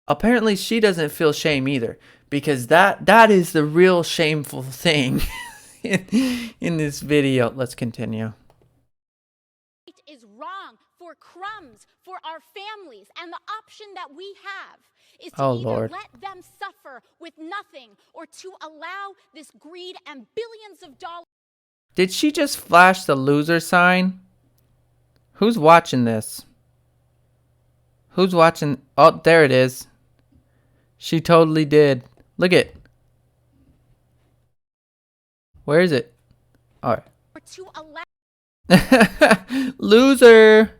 Apparently she doesn't feel shame either, because that is the real shameful thing. in this video. Let's continue. Is wrong for crumbs for our families, and the option that we have is to either Lord. let them suffer with nothing or to allow this greed and billions of dollars. Did she just flash the loser sign? Who's watching this? Who's watching? Oh, there it is. She totally did. Look it. Where is it? All right. Or to allow Loser.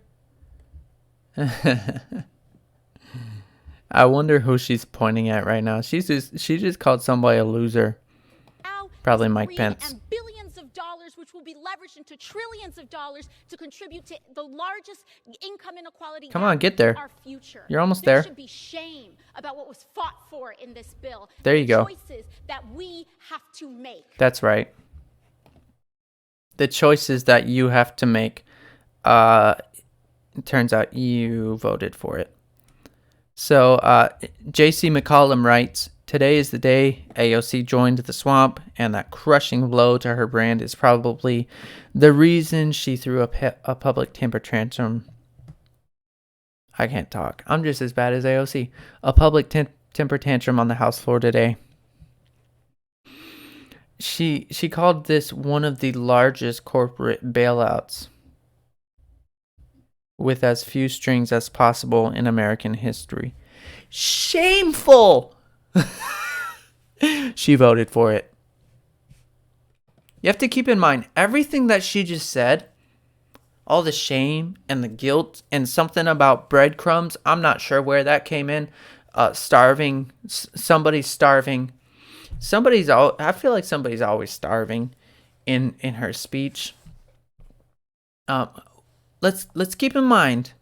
I wonder who she's pointing at right now. She just called somebody a loser. Probably this Mike greed Pence. and billions of dollars, which will be leveraged into trillions of dollars to contribute to the largest income inequality. Come on, get there. Our future. You're almost There there. should be shame about what was fought for in this bill. There you go. Choices that we have to make. That's right. The choices that you have to make. It turns out you voted for it. So JC McCollum writes, today is the day AOC joined the swamp, and that crushing blow to her brand is probably the reason she threw a public temper tantrum. I can't talk. I'm just as bad as AOC. A public temper tantrum on the House floor today. She called this one of the largest corporate bailouts with as few strings as possible in American history. Shameful! She voted for it. You have to keep in mind, everything that she just said, all the shame and the guilt and something about breadcrumbs, I'm not sure where that came in. Starving, somebody's starving. I feel like somebody's always starving in her speech. Let's keep in mind,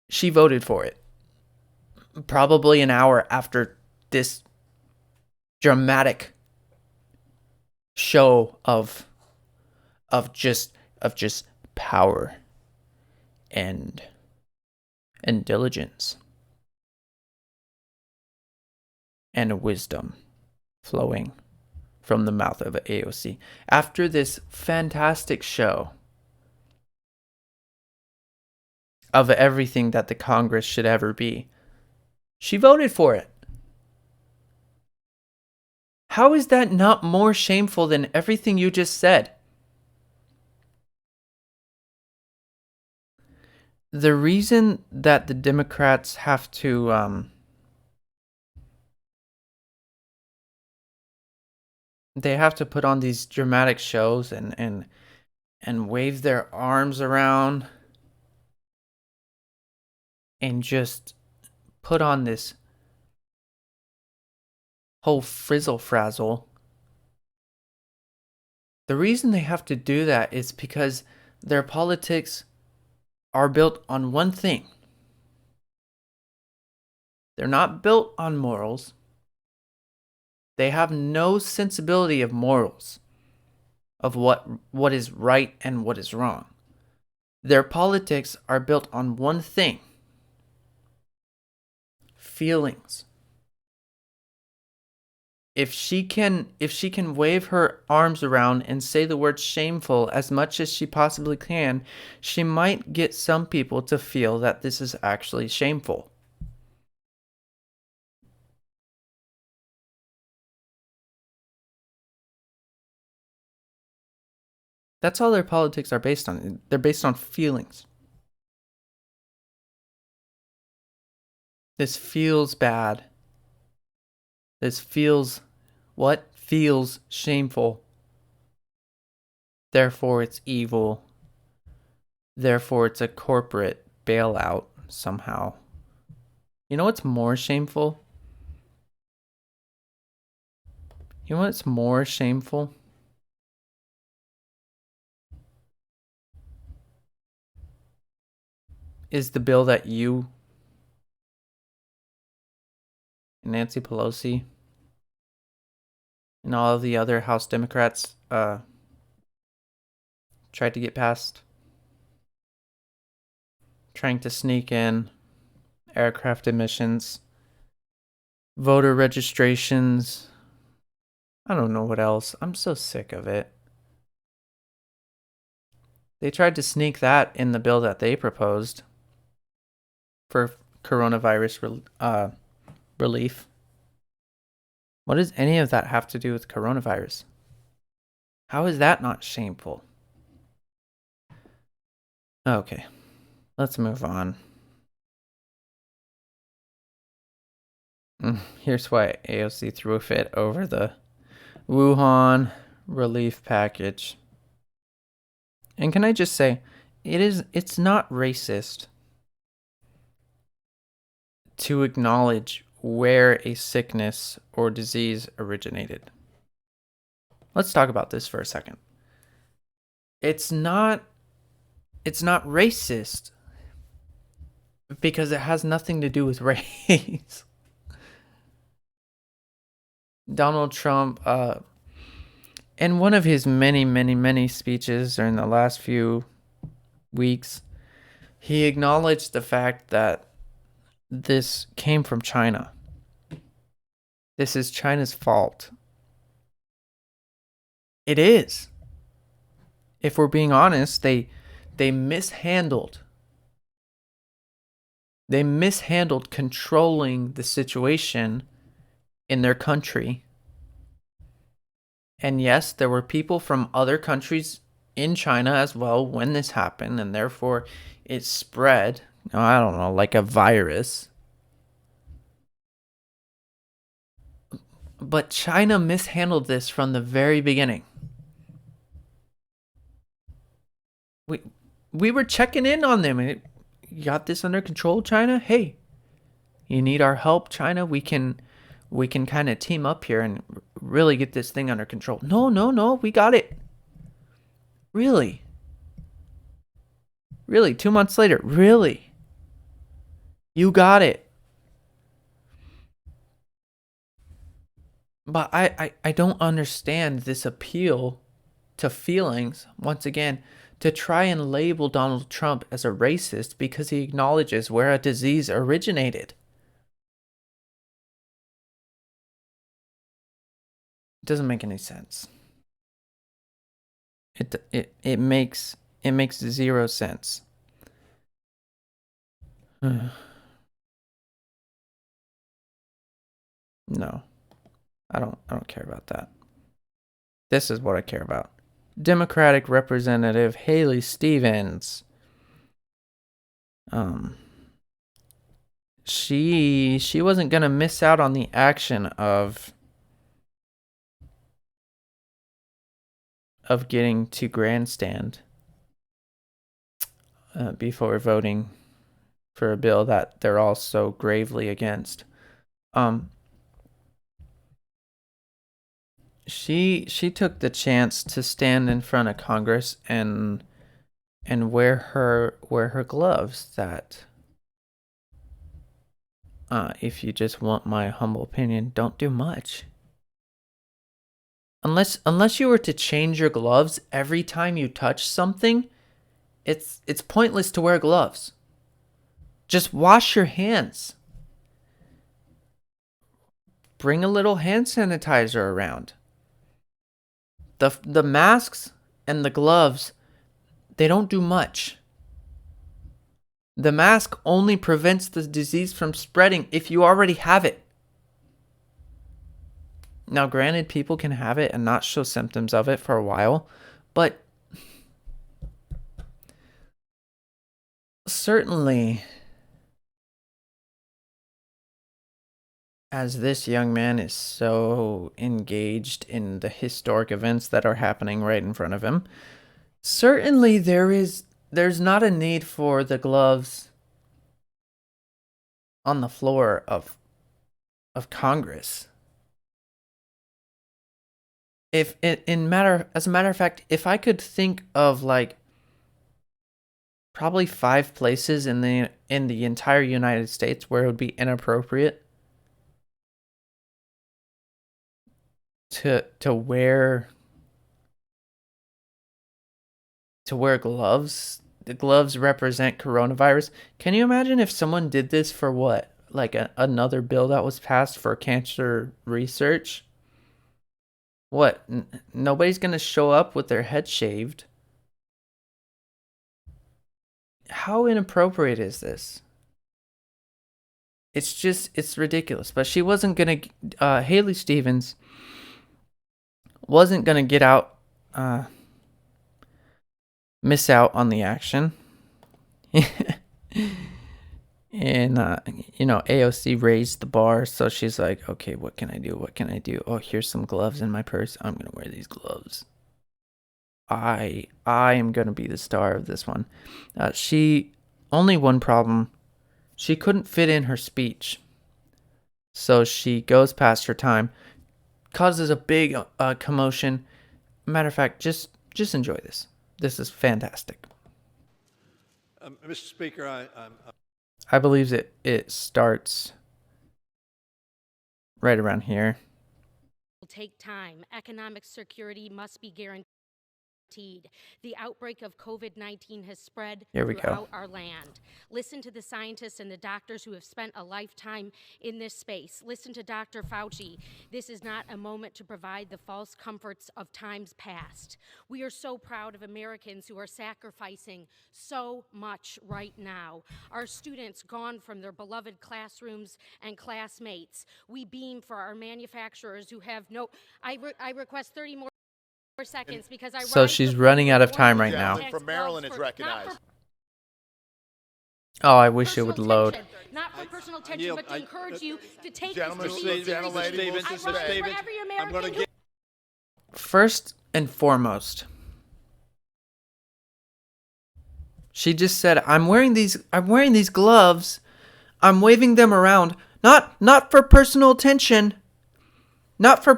she voted for it probably an hour after this dramatic show of just power and diligence and wisdom flowing from the mouth of AOC. After this fantastic show of everything that the Congress should ever be, she voted for it. How is that not more shameful than everything you just said? The reason that the Democrats have to they have to put on these dramatic shows and wave their arms around and just put on this whole frizzle frazzle. The reason they have to do that is because their politics are built on one thing. They're not built on morals. They have no sensibility of morals, of what is right and what is wrong. Their politics are built on one thing: feelings. If she can wave her arms around and say the word shameful as much as she possibly can, she might get some people to feel that this is actually shameful. That's all their politics are based on. They're based on feelings. This feels bad. This feels shameful. Therefore, it's evil. Therefore, it's a corporate bailout somehow. You know what's more shameful? You know what's more shameful? Is the bill that you, Nancy Pelosi, and all of the other House Democrats tried to get passed, trying to sneak in aircraft emissions voter registrations. I don't know what else. I'm so sick of it. They tried to sneak that in the bill that they proposed for coronavirus relief. What does any of that have to do with coronavirus? How is that not shameful? Okay, let's move on. Here's why AOC threw a fit over the Wuhan relief package. And can I just say, it's not racist to acknowledge where a sickness or disease originated. Let's talk about this for a second. It's not racist because it has nothing to do with race. Donald Trump, in one of his many speeches during the last few weeks, he acknowledged the fact that this came from China. This is China's fault. It is. If we're being honest, they mishandled. They mishandled controlling the situation in their country. And yes, there were people from other countries in China as well when this happened, and therefore it spread, I don't know, like a virus. But China mishandled this from the very beginning. We were checking in on them, and you got this under control, China? Hey, you need our help, China? We can kind of team up here and really get this thing under control. No, we got it. Really? 2 months later, really? You got it. But I don't understand this appeal to feelings, once again, to try and label Donald Trump as a racist because he acknowledges where a disease originated. It doesn't make any sense. It makes zero sense. No. I don't care about that. This is what I care about. Democratic Representative Haley Stevens. She wasn't gonna miss out on the action of getting to grandstand before voting for a bill that they're all so gravely against. She took the chance to stand in front of Congress and wear her gloves that if you just want my humble opinion, don't do much. Unless you were to change your gloves every time you touch something, it's pointless to wear gloves. Just wash your hands. Bring a little hand sanitizer around. The masks and the gloves, they don't do much. The mask only prevents the disease from spreading if you already have it. Now, granted, people can have it and not show symptoms of it for a while, but certainly, as this young man is so engaged in the historic events that are happening right in front of him, certainly there's not a need for the gloves on the floor of Congress. As a matter of fact, if I could think of like probably 5 places in the entire United States where it would be inappropriate to wear gloves. The gloves represent coronavirus. Can you imagine if someone did this for what? like another bill that was passed for cancer research. What? Nobody's gonna show up with their head shaved. How inappropriate is this? It's ridiculous. But she wasn't gonna, Haley Stevens wasn't gonna get out, miss out on the action. And, AOC raised the bar. So she's like, okay, what can I do? What can I do? Oh, here's some gloves in my purse. I'm going to wear these gloves. I am going to be the star of this one. Only one problem. She couldn't fit in her speech. So she goes past her time, causes a big commotion. Matter of fact, just enjoy this. This is fantastic. Mr. Speaker, I believe it starts right around here. Will take time. Economic security must be guaranteed. The outbreak of COVID-19 has spread throughout our land. Listen to the scientists and the doctors who have spent a lifetime in this space. Listen to Dr. Fauci. This is not a moment to provide the false comforts of times past. We are so proud of Americans who are sacrificing so much right now. Our students gone from their beloved classrooms and classmates. We beam for our manufacturers who have no... I request 30 more seconds because so she's running out of time right now. From Maryland is recognized. Oh, I wish it would load. Not for personal attention, but to encourage you to take Gentlemen, this I'm going to get... First and foremost, she just said, I'm wearing these gloves. I'm waving them around. Not for personal attention. Not for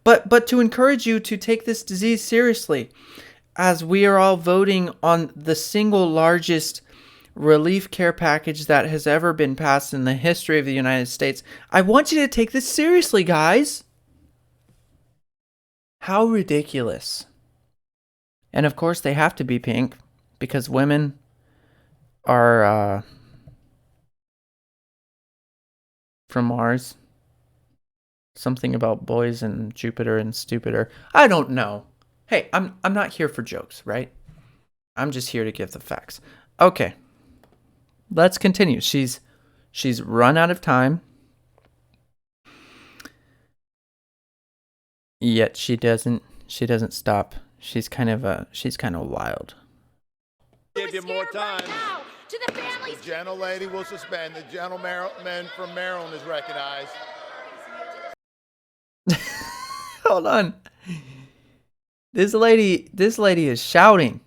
but to encourage you to take this disease seriously, as we are all voting on the single largest relief care package that has ever been passed in the history of the United States. I want you to take this seriously, guys. How ridiculous. And of course they have to be pink because women are from Mars. Something about boys and Jupiter and stupider. I don't know. Hey, I'm not here for jokes, right? I'm just here to give the facts. Okay. Let's continue. She's run out of time. Yet she doesn't stop. She's kind of wild. Give you more time. Right now, to the families. The gentlelady will suspend. The gentleman from Maryland is recognized. Hold on. This lady is shouting.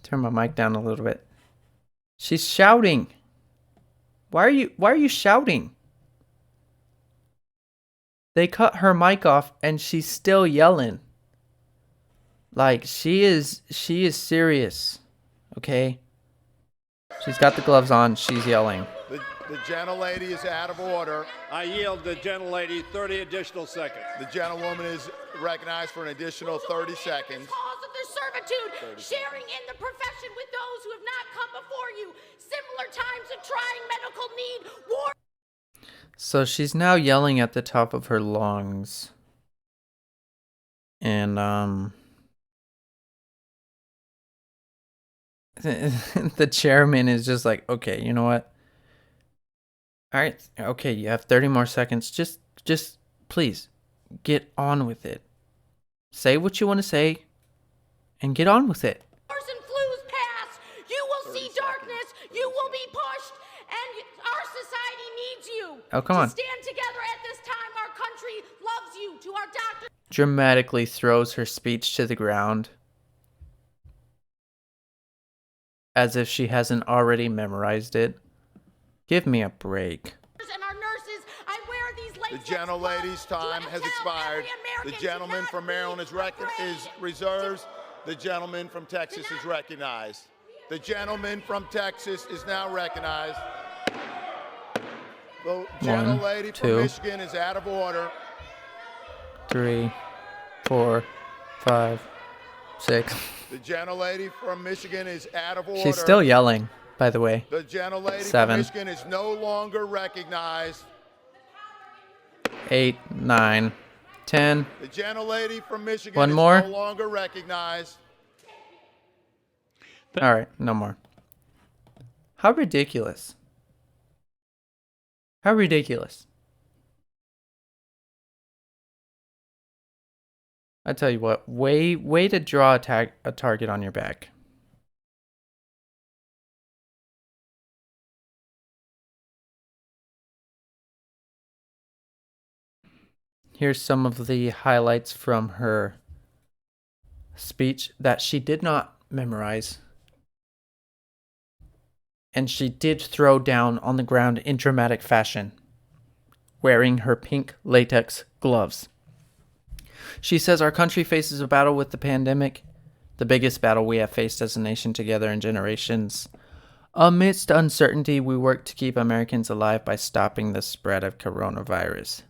Turn my mic down a little bit. She's shouting. Why are you shouting? They cut her mic off and she's still yelling. Like she is serious. Okay? She's got the gloves on, she's yelling. The gentlelady is out of order. I yield the gentlelady 30 additional seconds. The gentlewoman is recognized for an additional 30 seconds. Cause of their servitude, sharing in the profession with those who have not come before you. Similar times of trying medical need, war. So she's now yelling at the top of her lungs. And the chairman is just like, okay, you know what? All right, okay, you have 30 more seconds. Just please get on with it. Say what you want to say and get on with it. And flus pass, you will see darkness, you will be pushed, and our society needs you. Oh, come on. To stand together at this time, our country loves you. To our doctors. Dramatically throws her speech to the ground. As if she hasn't already memorized it. Give me a break. And our nurses, I wear these The gentlelady's time has expired. The gentleman from Maryland is reserves. The gentleman from Texas is recognized. The gentleman from Texas is now recognized. The gentlelady from Michigan is out of order. 3, 4, 5, 6. The gentlelady from Michigan is out of order. She's still yelling. by the way. The gentlelady 7. from Michigan is no longer recognized. 8, 9, 10. The gentlelady from Michigan One is more. no longer recognized. All right, no more. How ridiculous. How ridiculous. I tell you what, way to draw a target on your back. Here's some of the highlights from her speech that she did not memorize. And she did throw down on the ground in dramatic fashion, wearing her pink latex gloves. She says our country faces a battle with the pandemic, the biggest battle we have faced as a nation together in generations. Amidst uncertainty, we work to keep Americans alive by stopping the spread of coronavirus.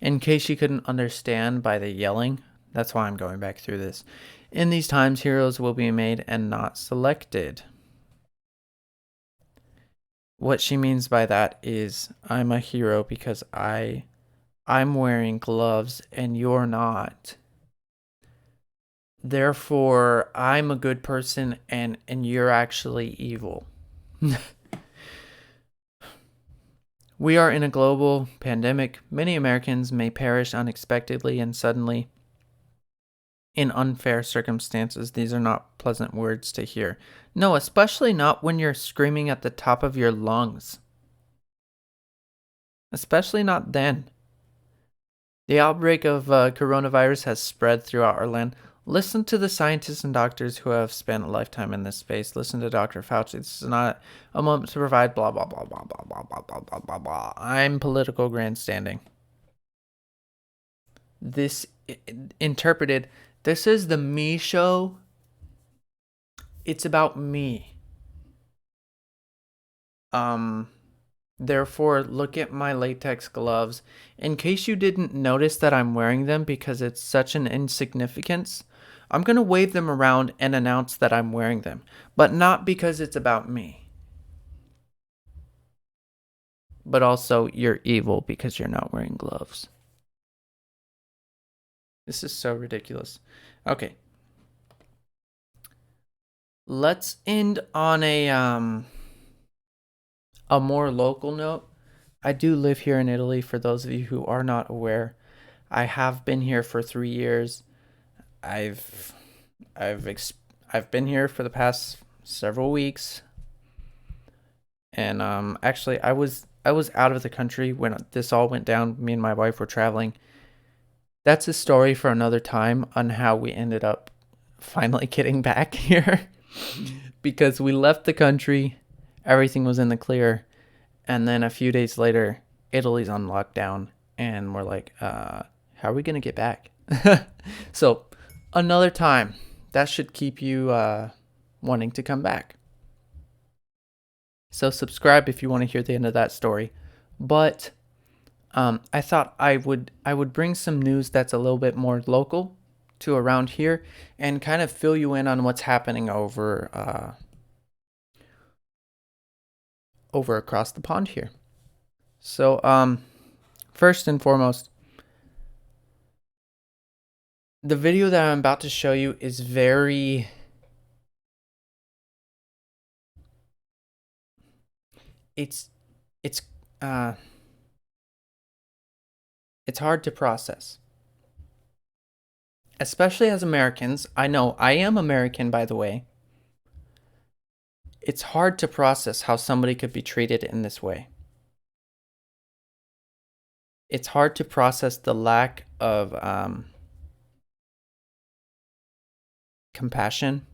In case you couldn't understand by the yelling, that's why I'm going back through this. In these times, heroes will be made and not selected. What she means by that is, I'm a hero because I'm wearing gloves and you're not. Therefore, I'm a good person and you're actually evil. We are in a global pandemic. Many Americans may perish unexpectedly and suddenly in unfair circumstances. These are not pleasant words to hear. No, especially not when you're screaming at the top of your lungs. Especially not then. The outbreak of coronavirus has spread throughout our land. Listen to the scientists and doctors who have spent a lifetime in this space. Listen to Dr. Fauci. This is not a moment to provide blah, blah, blah, blah, blah, blah, blah, blah, blah, blah, blah. I'm political grandstanding. This interpreted, this is the me show. It's about me. Therefore, look at my latex gloves. In case you didn't notice that I'm wearing them because it's such an insignificance, I'm going to wave them around and announce that I'm wearing them, but not because it's about me. But also, you're evil because you're not wearing gloves. This is so ridiculous. Okay. Let's end on a more local note. I do live here in Italy, for those of you who are not aware. I have been here for 3 years. I've been here for the past several weeks. And actually I was out of the country when this all went down. Me and my wife were traveling. That's a story for another time on how we ended up finally getting back here. Because we left the country, everything was in the clear, and then a few days later, Italy's on lockdown, and we're like, how are we going to get back? So, another time. That should keep you wanting to come back. So, subscribe if you want to hear the end of that story. But I thought I would bring some news that's a little bit more local to around here and kind of fill you in on what's happening over across the pond here. So first and foremost, the video that I'm about to show you is very it's hard to process. Especially as Americans. I know I am American, by the way. It's hard to process how somebody could be treated in this way. It's hard to process the lack of compassion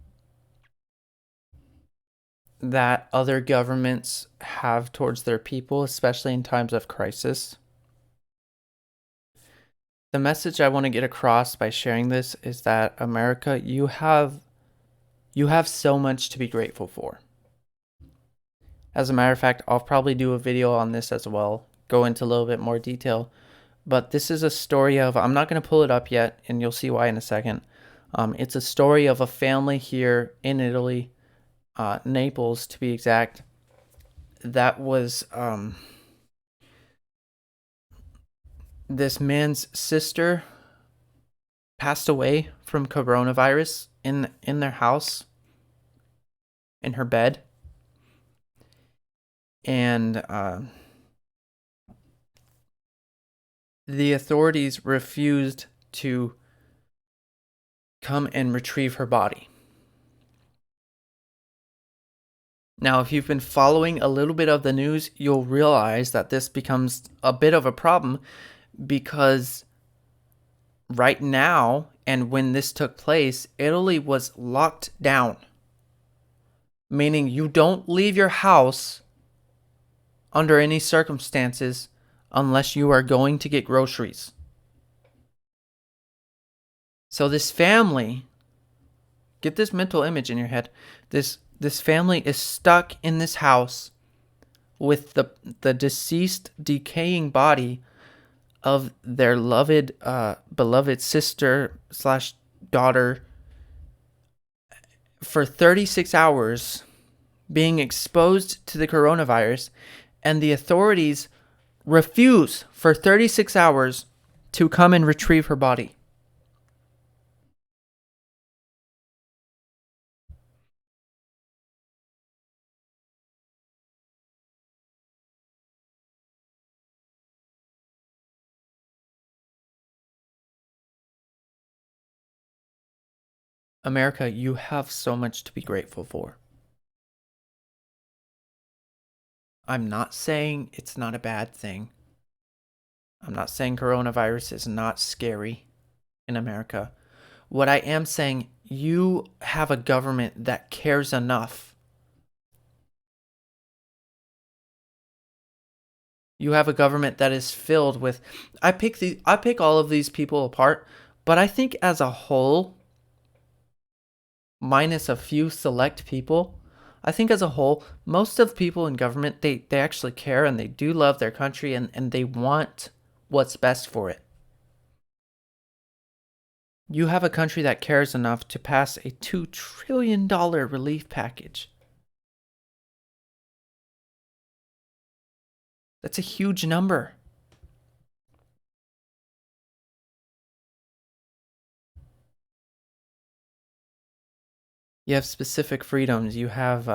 that other governments have towards their people, especially in times of crisis. The message I want to get across by sharing this is that America, you have so much to be grateful for. As a matter of fact, I'll probably do a video on this as well, go into a little bit more detail. But this is a story of, I'm not going to pull it up yet, and you'll see why in a second. It's a story of a family here in Italy Naples to be exact. That was this man's sister passed away from coronavirus in their house, in her bed, and the authorities refused to come and retrieve her body. Now, if you've been following a little bit of the news, you'll realize that this becomes a bit of a problem, because right now, and when this took place, Italy was locked down, meaning you don't leave your house under any circumstances unless you are going to get groceries. So this family, get this mental image in your head. This family is stuck in this house with the deceased, decaying body of their beloved sister / daughter for 36 hours, being exposed to the coronavirus, and the authorities refuse for 36 hours to come and retrieve her body. America, you have so much to be grateful for. I'm not saying it's not a bad thing. I'm not saying coronavirus is not scary in America. What I am saying, you have a government that cares enough. You have a government that is filled with, I pick all of these people apart, but I think as a whole, minus a few select people, I think as a whole, most of people in government, they actually care, and they do love their country, and they want what's best for it. You have a country that cares enough to pass a $2 trillion relief package. That's a huge number. You have specific freedoms. You have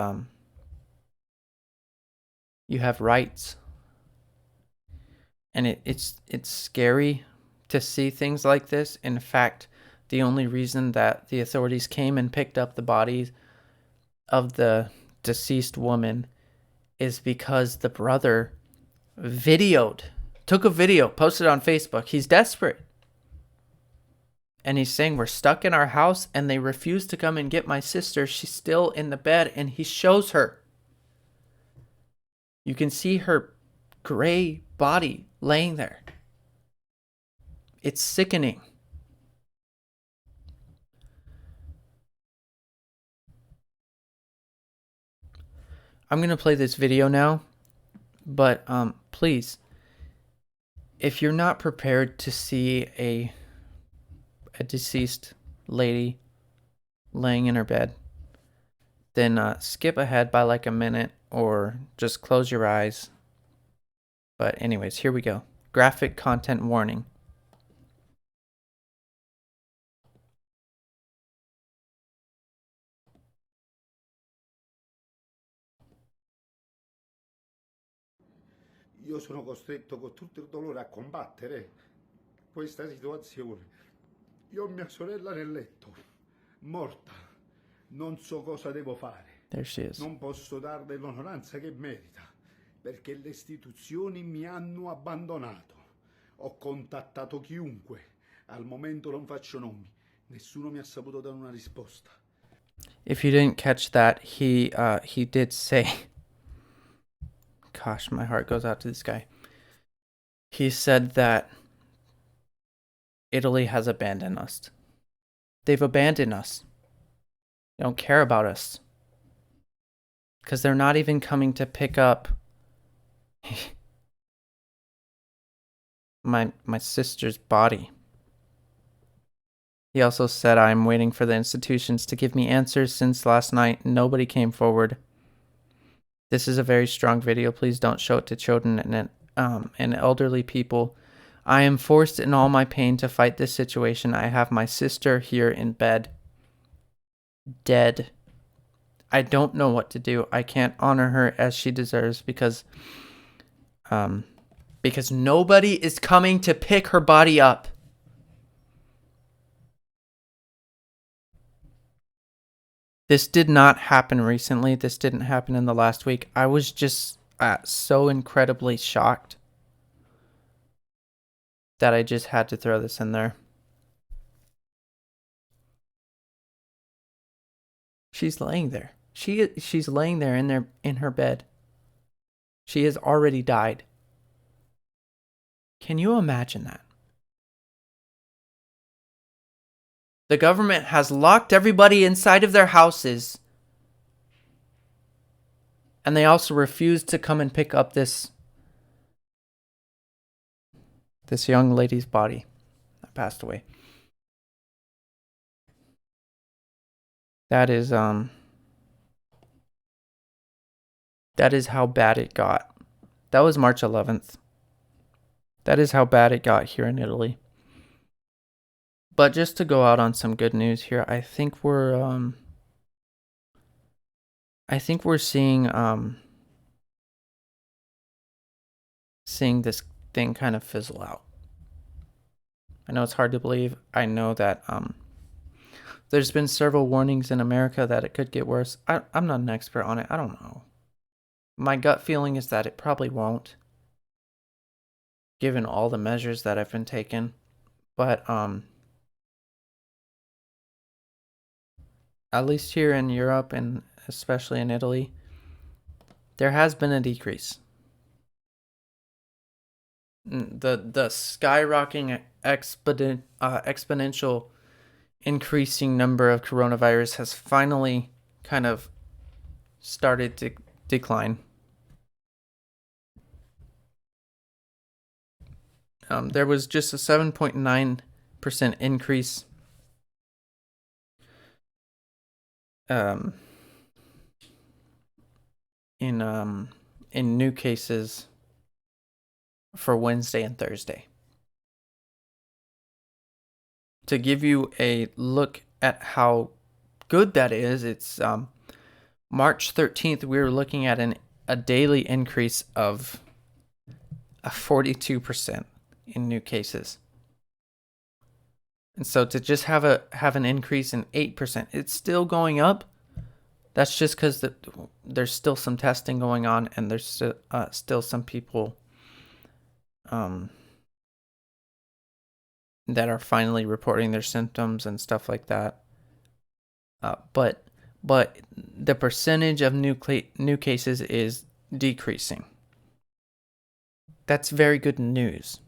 rights, and it's scary to see things like this. In fact, the only reason that the authorities came and picked up the bodies of the deceased woman is because the brother took a video, posted on Facebook. He's desperate. And he's saying, we're stuck in our house and they refuse to come and get my sister. She's still in the bed, and he shows her. You can see her gray body laying there. It's sickening. I'm going to play this video now, but please, if you're not prepared to see a deceased lady laying in her bed, then skip ahead by like a minute or just close your eyes. But anyways, here we go. Graphic content warning. Io sono costretto con tutto il dolore a combattere questa situazione. Io ho mia sorella nel letto, morta. Non so cosa devo fare. There she is. Non posso darle l'onoranza che merita, perché le istituzioni mi hanno abbandonato. Ho contattato chiunque. Al momento non faccio nomi. Nessuno mi ha saputo dare una risposta. If you didn't catch that, he did say, gosh, my heart goes out to this guy. He said that Italy has abandoned us. They've abandoned us. They don't care about us. Because they're not even coming to pick up my sister's body. He also said, I'm waiting for the institutions to give me answers since last night. Nobody came forward. This is a very strong video. Please don't show it to children and elderly people. I am forced in all my pain to fight this situation. I have my sister here in bed, dead. I don't know what to do. I can't honor her as she deserves because nobody is coming to pick her body up. This did not happen recently. This didn't happen in the last week. I was just so incredibly shocked that I just had to throw this in there. She's laying there. She's laying there in her bed. She has already died. Can you imagine that? The government has locked everybody inside of their houses. And they also refused to come and pick up this young lady's body that passed away. That is how bad it got. That was March 11th. That is how bad it got here in Italy. But just to go out on some good news here, I think we're seeing this thing kind of fizzle out. I know it's hard to believe. I know that there's been several warnings in America that it could get worse. I'm not an expert on it. I don't know. My gut feeling is that it probably won't, given all the measures that have been taken. But at least here in Europe and especially in Italy, there has been a decrease. The skyrocketing exponential increasing number of coronavirus has finally kind of started to decline. There was just a 7.9% increase in new cases for Wednesday and Thursday. To give you a look at how good that is, it's March 13th, we were looking at a daily increase of 42% in new cases. And so to just have an increase in 8%, it's still going up. That's just because there's still some testing going on, and there's still some people that are finally reporting their symptoms and stuff like that. But the percentage of new cases is decreasing. That's very good news.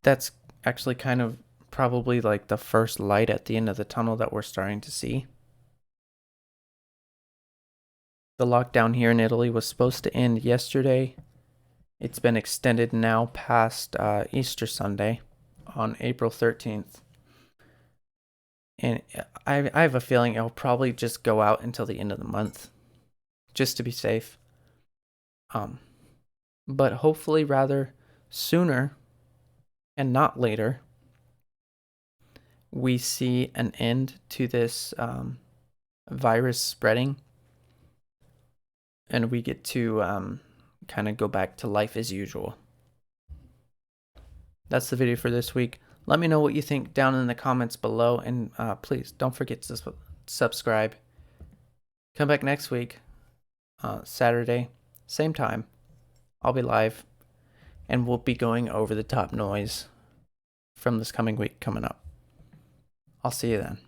That's actually kind of probably like the first light at the end of the tunnel that we're starting to see. The lockdown here in Italy was supposed to end yesterday. It's been extended now past Easter Sunday on April 13th. And I have a feeling it'll probably just go out until the end of the month, just to be safe. But hopefully rather sooner and not later, we see an end to this virus spreading, and we get to kind of go back to life as usual. That's the video for this week. Let me know what you think down in the comments below, and please don't forget to subscribe. Come back next week, Saturday, same time. I'll be live, and we'll be going over the top noise from this coming week coming up. I'll see you then.